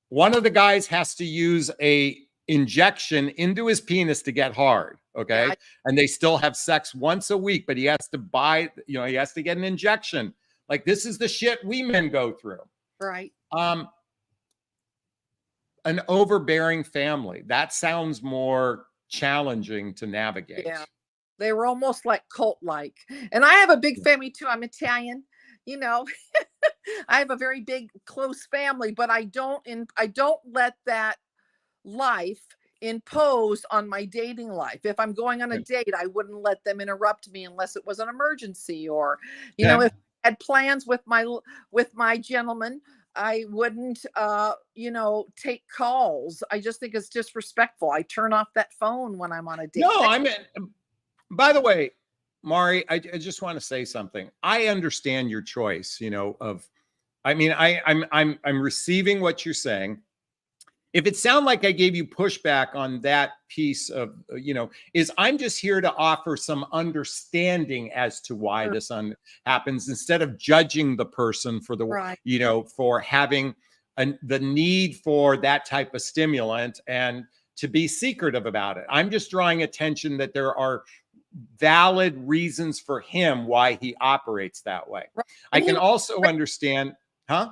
[SPEAKER 1] one of the guys has to use a injection into his penis to get hard. Okay. Yeah. And they still have sex once a week, but he has to he has to get an injection. Like, this is the shit we men go through.
[SPEAKER 2] Right.
[SPEAKER 1] An overbearing family. That sounds more challenging to navigate.
[SPEAKER 2] Yeah. They were almost like cult-like. And I have a big family too. I'm Italian, I have a very big, close family, but I don't let that life impose on my dating life. If I'm going on a date, I wouldn't let them interrupt me unless it was an emergency, or, if I had plans with my gentleman, I wouldn't, take calls. I just think it's disrespectful. I turn off that phone when I'm on a date.
[SPEAKER 1] No, I mean, by the way, Mari, I just want to say something. I understand your choice, I'm receiving what you're saying. If it sounds like I gave you pushback on that piece of, I'm just here to offer some understanding as to why this happens, instead of judging the person for for having the need for that type of stimulant and to be secretive about it. I'm just drawing attention that there are valid reasons for him why he operates that way.
[SPEAKER 2] Right.
[SPEAKER 1] I
[SPEAKER 2] And he
[SPEAKER 1] can
[SPEAKER 2] was
[SPEAKER 1] also
[SPEAKER 2] great.
[SPEAKER 1] understand, huh?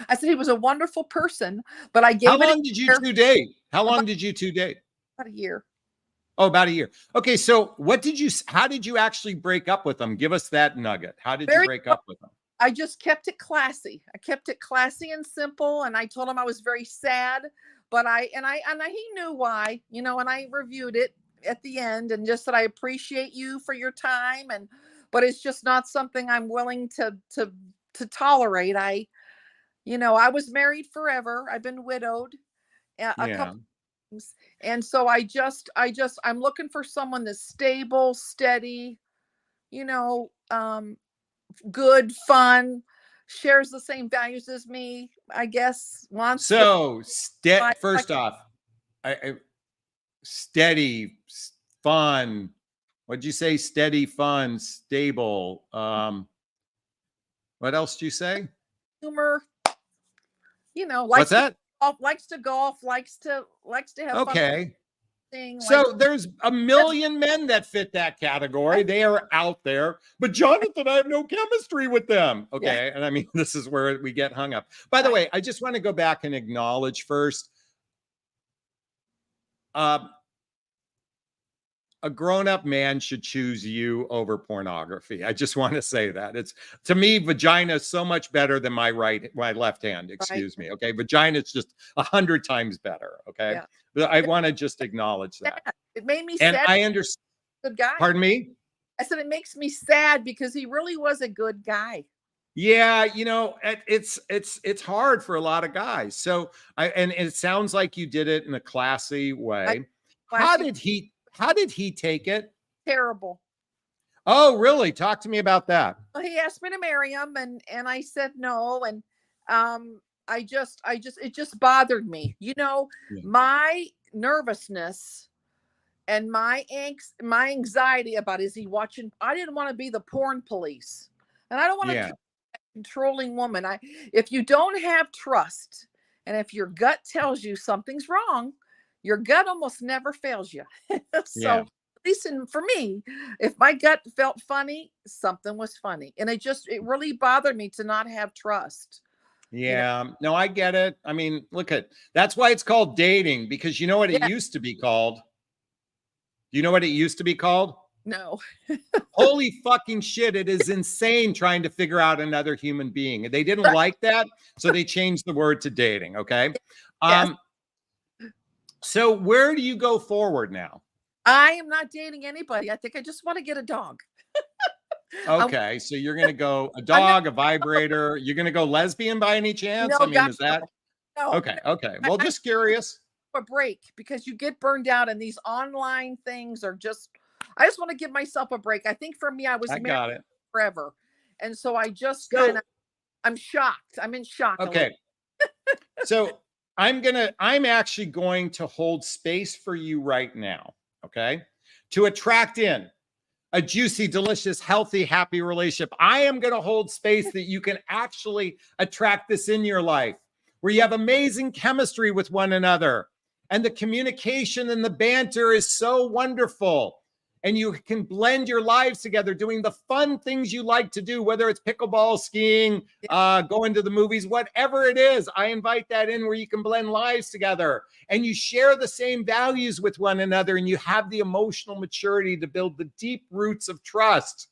[SPEAKER 2] I said he was a wonderful person, but I
[SPEAKER 1] How
[SPEAKER 2] gave it a
[SPEAKER 1] long did you
[SPEAKER 2] year,
[SPEAKER 1] two date? How
[SPEAKER 2] about,
[SPEAKER 1] long did you two date?
[SPEAKER 2] about a year.
[SPEAKER 1] Oh, about a year. Okay, so how did you actually break up with him? Give us that nugget. How did you
[SPEAKER 2] Very
[SPEAKER 1] break up with him?
[SPEAKER 2] I just kept it classy. I kept it classy and simple, and I told him I was very sad, but he knew why, and I reviewed it at the end and just said I appreciate you for your time, and but it's just not something I'm willing to tolerate. I was married forever. I've been widowed a
[SPEAKER 1] Yeah.
[SPEAKER 2] couple times, and so I'm looking for someone that's stable, steady, you know, um good, fun, shares the same values as me, I guess, wants to
[SPEAKER 1] So,
[SPEAKER 2] like
[SPEAKER 1] first off, steady, fun. What'd you say? Steady, fun, stable. What else do you say?
[SPEAKER 2] humor,
[SPEAKER 1] What's that?
[SPEAKER 2] likes to golf, likes to have fun
[SPEAKER 1] Okay.
[SPEAKER 2] thing, like
[SPEAKER 1] So there's a
[SPEAKER 2] that's
[SPEAKER 1] million men that fit that category. They are out there. But Jonathan, I have no chemistry with them.
[SPEAKER 2] yeah,
[SPEAKER 1] Okay. And I mean, this is where we get hung up. By the
[SPEAKER 2] I,
[SPEAKER 1] way, I just want to go back and acknowledge first. Um, a grown-up man should choose you over pornography. I just want to say that. It's, to me, vagina is so much better than my left hand,
[SPEAKER 2] right,
[SPEAKER 1] excuse me. Okay. Vagina is just 100 times better. Okay.
[SPEAKER 2] yeah.
[SPEAKER 1] But I want to just acknowledge that.
[SPEAKER 2] Sad. It made me
[SPEAKER 1] And
[SPEAKER 2] sad.
[SPEAKER 1] I understand.
[SPEAKER 2] Good guy.
[SPEAKER 1] Pardon me?
[SPEAKER 2] I said it makes me sad because he really was a good guy.
[SPEAKER 1] Yeah, it's hard for a lot of guys. So and it sounds like you did it in a classy
[SPEAKER 2] I
[SPEAKER 1] way. How
[SPEAKER 2] classy,
[SPEAKER 1] did he take it?
[SPEAKER 2] terrible.
[SPEAKER 1] Oh, really? Talk to me about that.
[SPEAKER 2] Well, he asked me to marry him, and I said no, and it just bothered me.
[SPEAKER 1] Yeah.
[SPEAKER 2] My nervousness and my anxiety about is he watching. I didn't want to be the porn police, and I don't want to
[SPEAKER 1] Yeah.
[SPEAKER 2] be a controlling woman. If you don't have trust, and if your gut tells you something's wrong, your gut almost never fails you. So
[SPEAKER 1] Yeah.
[SPEAKER 2] at least for me, if my gut felt funny, something was funny, and it really bothered me to not have trust. You know,
[SPEAKER 1] Yeah. No, I get it. I mean, that's why it's called dating, because you know what it
[SPEAKER 2] yeah,
[SPEAKER 1] used to be called? Do you know what it used to be called?
[SPEAKER 2] no,
[SPEAKER 1] Holy fucking shit. It is insane trying to figure out another human being. They didn't like that. So they changed the word to dating. Okay.
[SPEAKER 2] yes,
[SPEAKER 1] So where do you go forward now?
[SPEAKER 2] I am not dating anybody. I think I just want to get a dog. I'm,
[SPEAKER 1] Okay. So you're going to go a
[SPEAKER 2] I'm not
[SPEAKER 1] dog, a vibrator. You're going to go lesbian by any chance?
[SPEAKER 2] no
[SPEAKER 1] I mean,
[SPEAKER 2] God,
[SPEAKER 1] is that
[SPEAKER 2] no.
[SPEAKER 1] okay? Okay.
[SPEAKER 2] I,
[SPEAKER 1] Well,
[SPEAKER 2] I
[SPEAKER 1] just curious.
[SPEAKER 2] a break because you get burned out and these online things are just I just want to give myself a break. I think for me I was
[SPEAKER 1] I
[SPEAKER 2] married
[SPEAKER 1] got it.
[SPEAKER 2] forever. And so I just kind
[SPEAKER 1] So,
[SPEAKER 2] of I'm shocked. I'm in shock a little.
[SPEAKER 1] okay. So I'm actually going to hold space for you right now. Okay. To attract in a juicy, delicious, healthy, happy relationship. I am going to hold space that you can actually attract this in your life, where you have amazing chemistry with one another. And the communication and the banter is so wonderful. And you can blend your lives together doing the fun things you like to do, whether it's pickleball, skiing, going to the movies, whatever it is. I invite that in where you can blend lives together and you share the same values with one another and you have the emotional maturity to build the deep roots of trust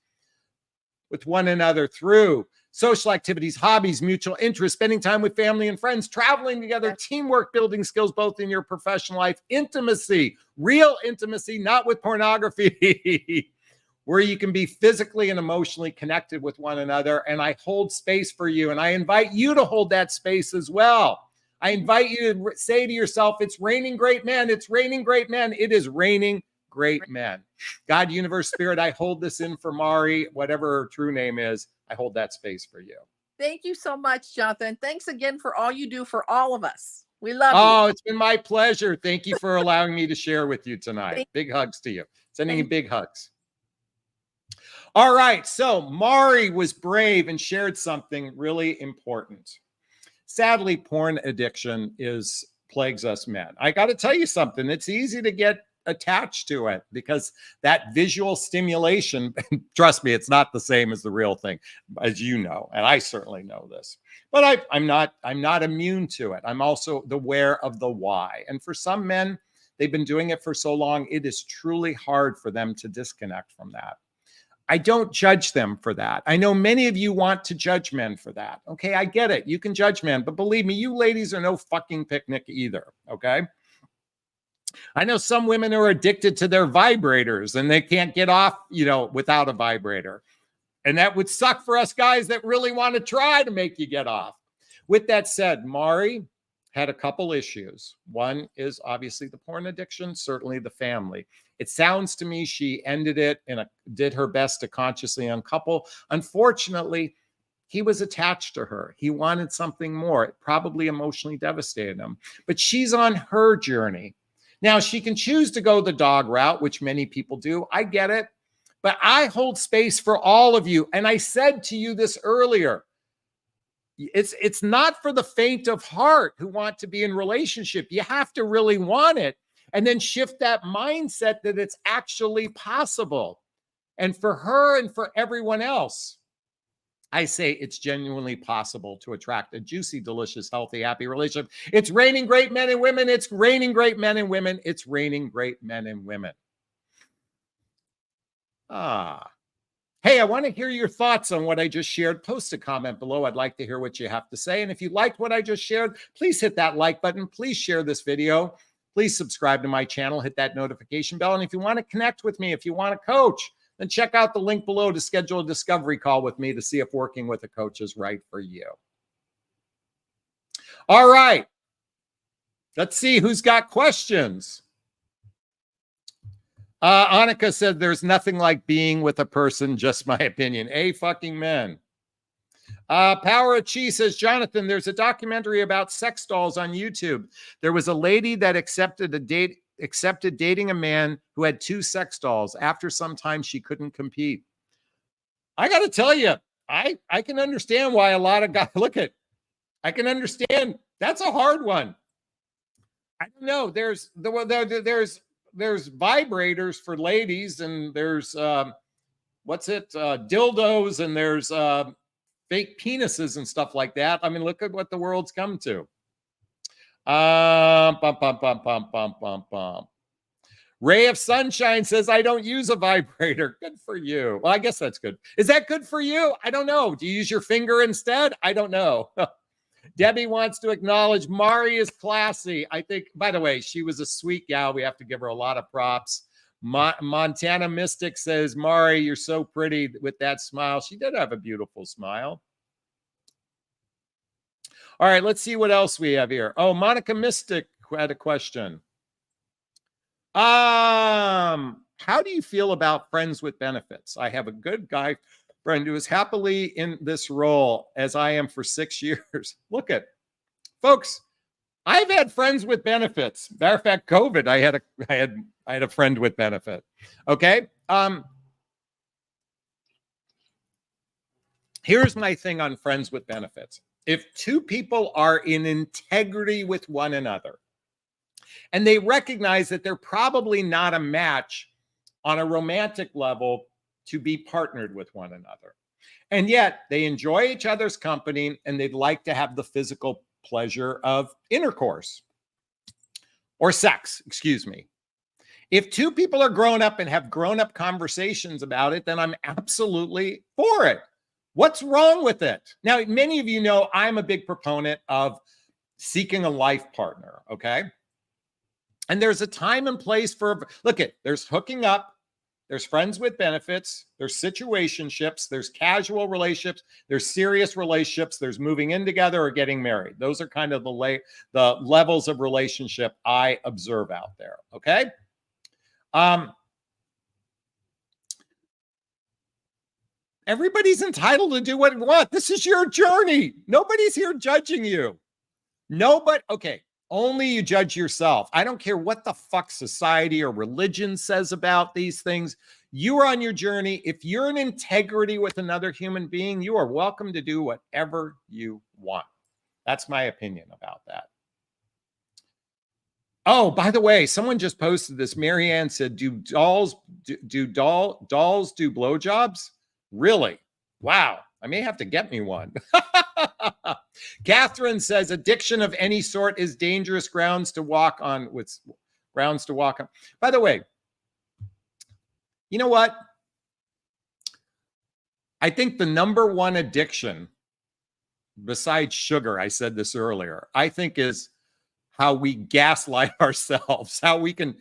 [SPEAKER 1] with one another through social activities, hobbies, mutual interests, spending time with family and friends, traveling together, teamwork, building skills both in your professional life, intimacy, real intimacy, not with pornography, where you can be physically and emotionally connected with one another. And I hold space for you. And I invite you to hold that space as well. I invite you to say to yourself, it's raining great men. It's raining great men. It is raining great men. God, universe, spirit, I hold this in for Mari, whatever her true name is. I hold that space for you.
[SPEAKER 2] Thank you so much, Jonathan. Thanks again for all you do for all of us. We love you.
[SPEAKER 1] Oh, it's been my pleasure. Thank you for allowing me to share with you tonight. Big hugs to you. Sending you big hugs. All right. So Mari was brave and shared something really important. Sadly, porn addiction plagues us men. I got to tell you something. It's easy to get attached to it because that visual stimulation, trust me, it's not the same as the real thing, as you know, and I certainly know this. But I'm not immune to it. I'm also aware of the why. And for some men, they've been doing it for so long, it is truly hard for them to disconnect from that. I don't judge them for that. I know many of you want to judge men for that. Okay, I get it. You can judge men, but believe me, you ladies are no fucking picnic either. Okay. I know some women are addicted to their vibrators and they can't get off, without a vibrator. And that would suck for us guys that really want to try to make you get off. With that said, Mari had a couple issues. One is obviously the porn addiction, certainly the family. It sounds to me she ended it and did her best to consciously uncouple. Unfortunately, he was attached to her. He wanted something more. It probably emotionally devastated him. But she's on her journey. Now, she can choose to go the dog route, which many people do. I get it. But I hold space for all of you. And I said to you this earlier. It's not for the faint of heart who want to be in relationship. You have to really want it and then shift that mindset that it's actually possible. And for her and for everyone else, I say it's genuinely possible to attract a juicy, delicious, healthy, happy relationship. It's raining great men and women. It's raining great men and women. It's raining great men and women. Hey, I want to hear your thoughts on what I just shared. Post a comment below. I'd like to hear what you have to say. And if you liked what I just shared, please hit that like button. Please share this video. Please subscribe to my channel. Hit that notification bell. And if you want to connect with me, if you want to coach, then check out the link below to schedule a discovery call with me to see if working with a coach is right for you. All right. Let's see who's got questions. Annika said, there's nothing like being with a person, just my opinion. Fucking men. Power of Chi says, Jonathan, there's a documentary about sex dolls on YouTube. There was a lady that accepted dating a man who had 2 sex dolls. After some time, she couldn't compete. I got to tell you, I can understand why a lot of guys, I can understand. That's a hard one. I don't know. There's vibrators for ladies, and there's dildos, and there's fake penises and stuff like that. I mean, look at what the world's come to. Ray of Sunshine says, I don't use a vibrator. Good for you. Well, I guess that's good. Is that good for you? I don't know. Do you use your finger instead? I don't know. Debbie wants to acknowledge Mari is classy. I think, by the way, she was a sweet gal. We have to give her a lot of props. Montana Mystic says, Mari, you're so pretty with that smile. She did have a beautiful smile. All right, let's see what else we have here. Oh, Monica Mystic had a question. How do you feel about friends with benefits? I have a good guy friend who is happily in this role as I am for 6 years. Look at, folks, I've had friends with benefits. Matter of fact, COVID, I had a friend with benefit. Okay. Here's my thing on friends with benefits. If 2 people are in integrity with one another, and they recognize that they're probably not a match on a romantic level to be partnered with one another, and yet they enjoy each other's company and they'd like to have the physical pleasure of intercourse or sex, excuse me. If 2 people are grown up and have grown-up conversations about it, then I'm absolutely for it. What's wrong with it? Now, many of you know I'm a big proponent of seeking a life partner, okay? And there's a time and place for, there's hooking up, there's friends with benefits, there's situationships, there's casual relationships, there's serious relationships, there's moving in together or getting married. Those are kind of the levels of relationship I observe out there, okay? Everybody's entitled to do what they want. This is your journey. Nobody's here judging you. Okay. Only you judge yourself. I don't care what the fuck society or religion says about these things. You are on your journey. If you're in integrity with another human being, you are welcome to do whatever you want. That's my opinion about that. Oh, by the way, someone just posted this. Marianne said, dolls do blowjobs? Really? Wow. I may have to get me one. Catherine says addiction of any sort is dangerous grounds to walk on. With grounds to walk on. By the way, you know what? I think the number one addiction besides sugar, I said this earlier, I think is how we gaslight ourselves, how we can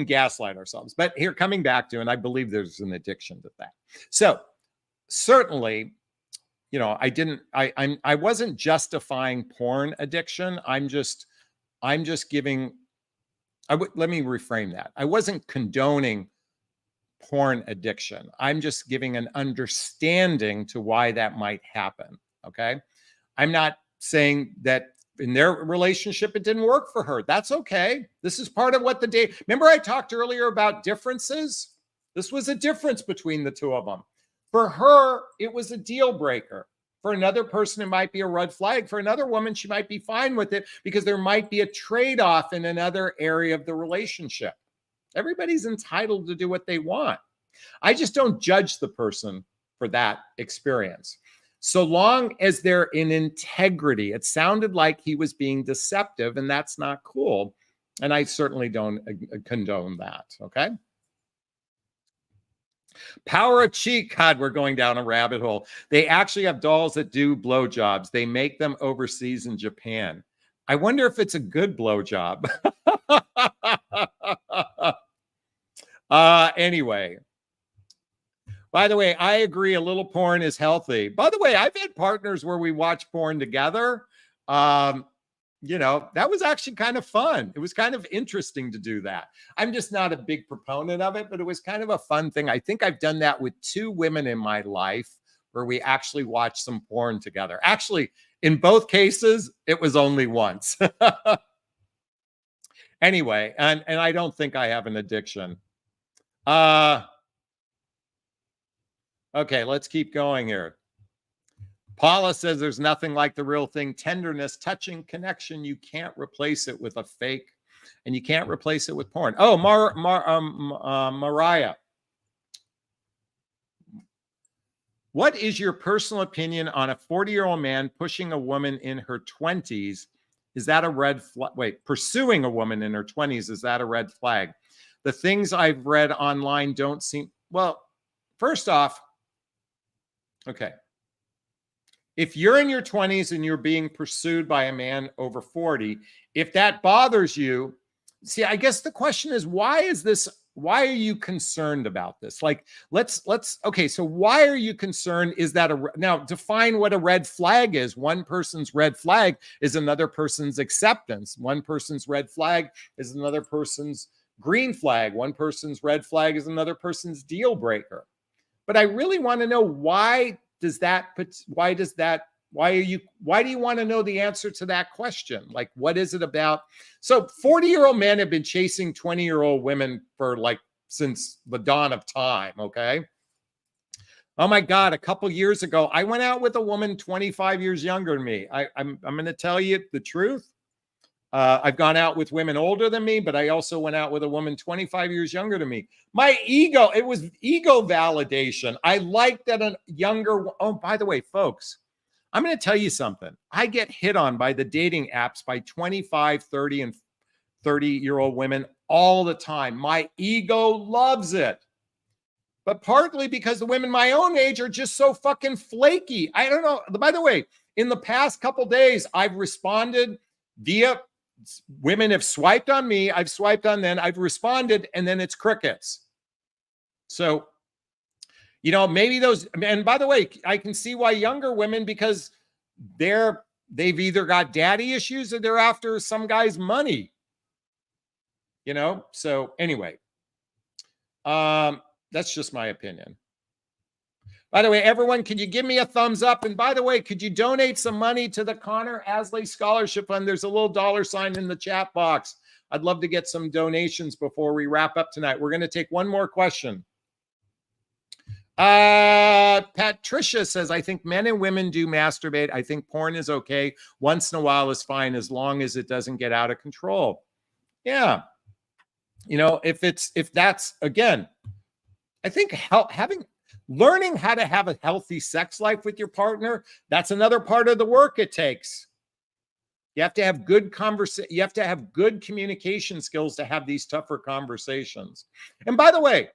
[SPEAKER 1] gaslight ourselves. But here, coming back to, and I believe there's an addiction to that. So certainly, you know, I wasn't justifying porn addiction. I'm just giving, let me reframe that. I wasn't condoning porn addiction. I'm just giving an understanding to why that might happen. Okay. I'm not saying that in their relationship, it didn't work for her. That's okay. This is part of what the day. Remember, I talked earlier about differences. This was a difference between the two of them. For her, it was a deal breaker. For another person, it might be a red flag. For another woman, she might be fine with it because there might be a trade-off in another area of the relationship. Everybody's entitled to do what they want. I just don't judge the person for that experience. So long as they're in integrity. It sounded like he was being deceptive, and that's not cool. And I certainly don't condone that, okay? Power of cheek. God, we're going down a rabbit hole. They actually have dolls that do blowjobs. They make them overseas in Japan. I wonder if it's a good blowjob. Anyway. By the way, I agree a little porn is healthy. By the way, I've had partners where we watch porn together. You know, that was actually kind of fun. It was kind of interesting to do that. I'm just not a big proponent of it, but it was kind of a fun thing. I think I've done that with 2 women in my life where we actually watched some porn together. Actually, in both cases, it was only once. Anyway, and I don't think I have an addiction. Okay, let's keep going here. Paula says there's nothing like the real thing. Tenderness, touching, connection. You can't replace it with a fake, and you can't replace it with porn. Oh, Mariah. What is your personal opinion on a 40-year-old man pushing a woman in her 20s? Is that a red flag? Wait, pursuing a woman in her 20s, is that a red flag? The things I've read online don't seem, well, first off, okay. If you're in your 20s and you're being pursued by a man over 40, if that bothers you, see, I guess the question is, why are you concerned about this? Like, okay, so why are you concerned? Is that now define what a red flag is. One person's red flag is another person's acceptance. One person's red flag is another person's green flag. One person's red flag is another person's deal breaker. But I really want to know why do you want to know the answer to that question? Like, what is it about? So 40-year-old men have been chasing 20-year-old women for since the dawn of time. Okay. Oh my God. A couple years ago, I went out with a woman 25 years younger than me. I'm going to tell you the truth. I've gone out with women older than me, but I also went out with a woman 25 years younger than me. My ego, it was ego validation. I like that a younger, oh, by the way, folks, I'm going to tell you something. I get hit on by the dating apps by 25, 30, and 30-year-old women all the time. My ego loves it. But partly because the women my own age are just so fucking flaky. I don't know. By the way, in the past couple days, I've responded via women have swiped on me. I've swiped on them. I've responded, and then it's crickets. So, you know, maybe those, and by the way, I can see why younger women, because they've either got daddy issues or they're after some guy's money, you know? So anyway, that's just my opinion. By the way, everyone, could you give me a thumbs up? And by the way, could you donate some money to the Connor Asley Scholarship Fund? There's a little $sign in the chat box. I'd love to get some donations before we wrap up tonight. We're going to take one more question. Patricia says, I think men and women do masturbate. I think porn is okay. Once in a while is fine as long as it doesn't get out of control. Yeah. You know, if that's, again, I think learning how to have a healthy sex life with your partner, that's another part of the work it takes. You have to have good you have to have good communication skills to have these tougher conversations. And by the way,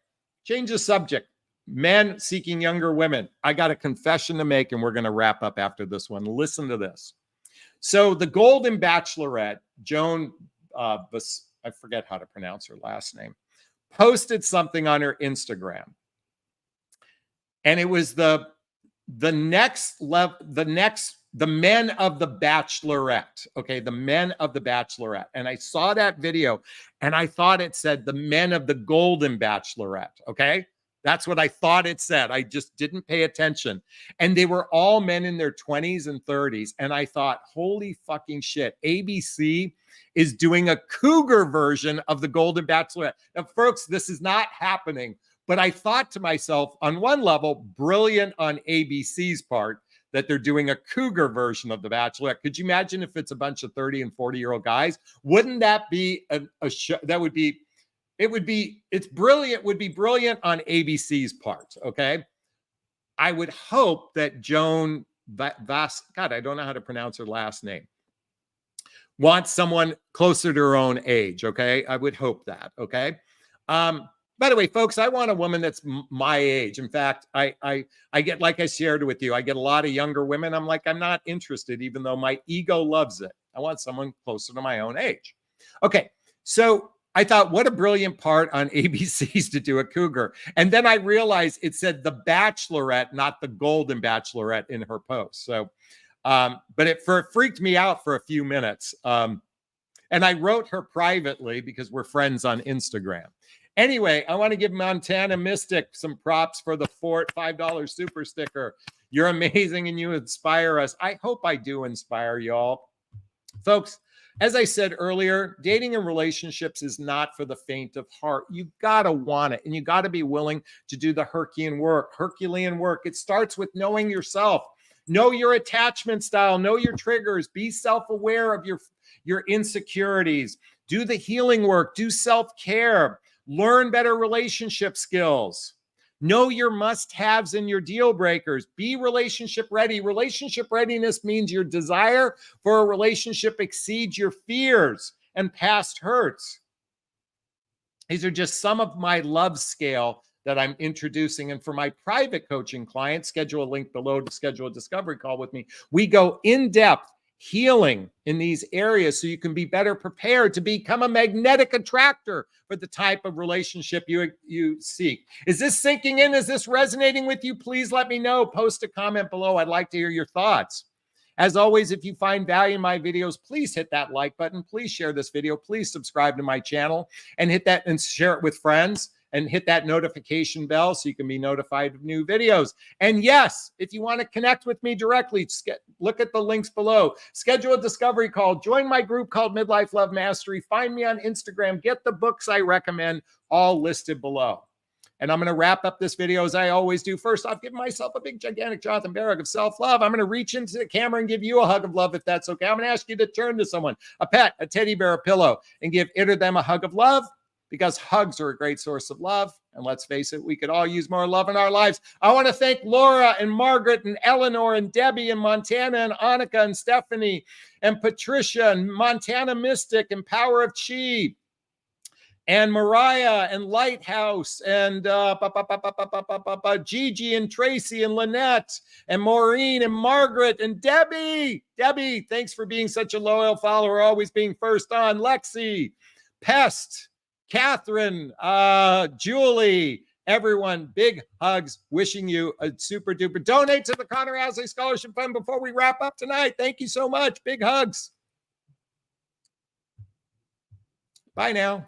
[SPEAKER 1] change the subject. Men seeking younger women. I got a confession to make, and we're going to wrap up after this one. Listen to this. So the Golden Bachelorette, Joan, I forget how to pronounce her last name, posted something on her Instagram. And it was the next level, the men of the Bachelorette. Okay, the men of the Bachelorette. And I saw that video and I thought it said the men of the Golden Bachelorette. Okay, that's what I thought it said. I just didn't pay attention. And they were all men in their 20s and 30s. And I thought, holy fucking shit, ABC is doing a cougar version of the Golden Bachelorette. Now, folks, this is not happening. But I thought to myself, on one level, brilliant on ABC's part that they're doing a cougar version of The Bachelorette. Could you imagine if it's a bunch of 30 and 40-year-old guys? Wouldn't that be a show? That would be, it's brilliant, would be brilliant on ABC's part, okay? I would hope that Joan God, I don't know how to pronounce her last name, wants someone closer to her own age, okay? I would hope that, okay? By the way, folks, I want a woman that's my age. In fact, I get, like I shared with you, I get a lot of younger women. I'm like, I'm not interested, even though my ego loves it. I want someone closer to my own age. Okay, so I thought, what a brilliant part on ABC's to do a cougar. And then I realized it said the Bachelorette, not the Golden Bachelorette in her post. So, but it freaked me out for a few minutes. And I wrote her privately because we're friends on Instagram. Anyway, I want to give Montana Mystic some props for the $5 super sticker. You're amazing and you inspire us. I hope I do inspire y'all. Folks, as I said earlier, dating and relationships is not for the faint of heart. You got to want it, and you got to be willing to do the Herculean work. It starts with knowing yourself. Know your attachment style. Know your triggers. Be self-aware of your insecurities. Do the healing work. Do self-care. Learn better relationship skills. Know your must-haves and your deal breakers. Be relationship ready. Relationship readiness means your desire for a relationship exceeds your fears and past hurts. These are just some of my love scale that I'm introducing. And for my private coaching clients, schedule a link below to schedule a discovery call with me. We go in depth healing in these areas so you can be better prepared to become a magnetic attractor for the type of relationship you seek. Is this sinking in? Is this resonating with you? Please let me know. Post a comment below. I'd like to hear your thoughts. As always, if you find value in my videos, please hit that like button. Please share this video. Please subscribe to my channel and hit that and share it with friends. And hit that notification bell so you can be notified of new videos. And yes, if you want to connect with me directly, look at the links below. Schedule a discovery call. Join my group called Midlife Love Mastery. Find me on Instagram. Get the books I recommend, all listed below. And I'm going to wrap up this video as I always do. First off, give myself a big, gigantic Jonathan Barrick of self-love. I'm going to reach into the camera and give you a hug of love if that's okay. I'm going to ask you to turn to someone, a pet, a teddy bear, a pillow, and give it or them a hug of love. Because hugs are a great source of love. And let's face it, we could all use more love in our lives. I want to thank Laura and Margaret and Eleanor and Debbie and Montana and Annika and Stephanie and Patricia and Montana Mystic and Power of Chi and Mariah and Lighthouse and Gigi and Tracy and Lynette and Maureen and Margaret and Debbie. Debbie, thanks for being such a loyal follower, always being first on. Lexi, Pest, Catherine, Julie, everyone, big hugs. Wishing you a super duper. Donate to the Connor Asley Scholarship Fund before we wrap up tonight. Thank you so much. Big hugs. Bye now.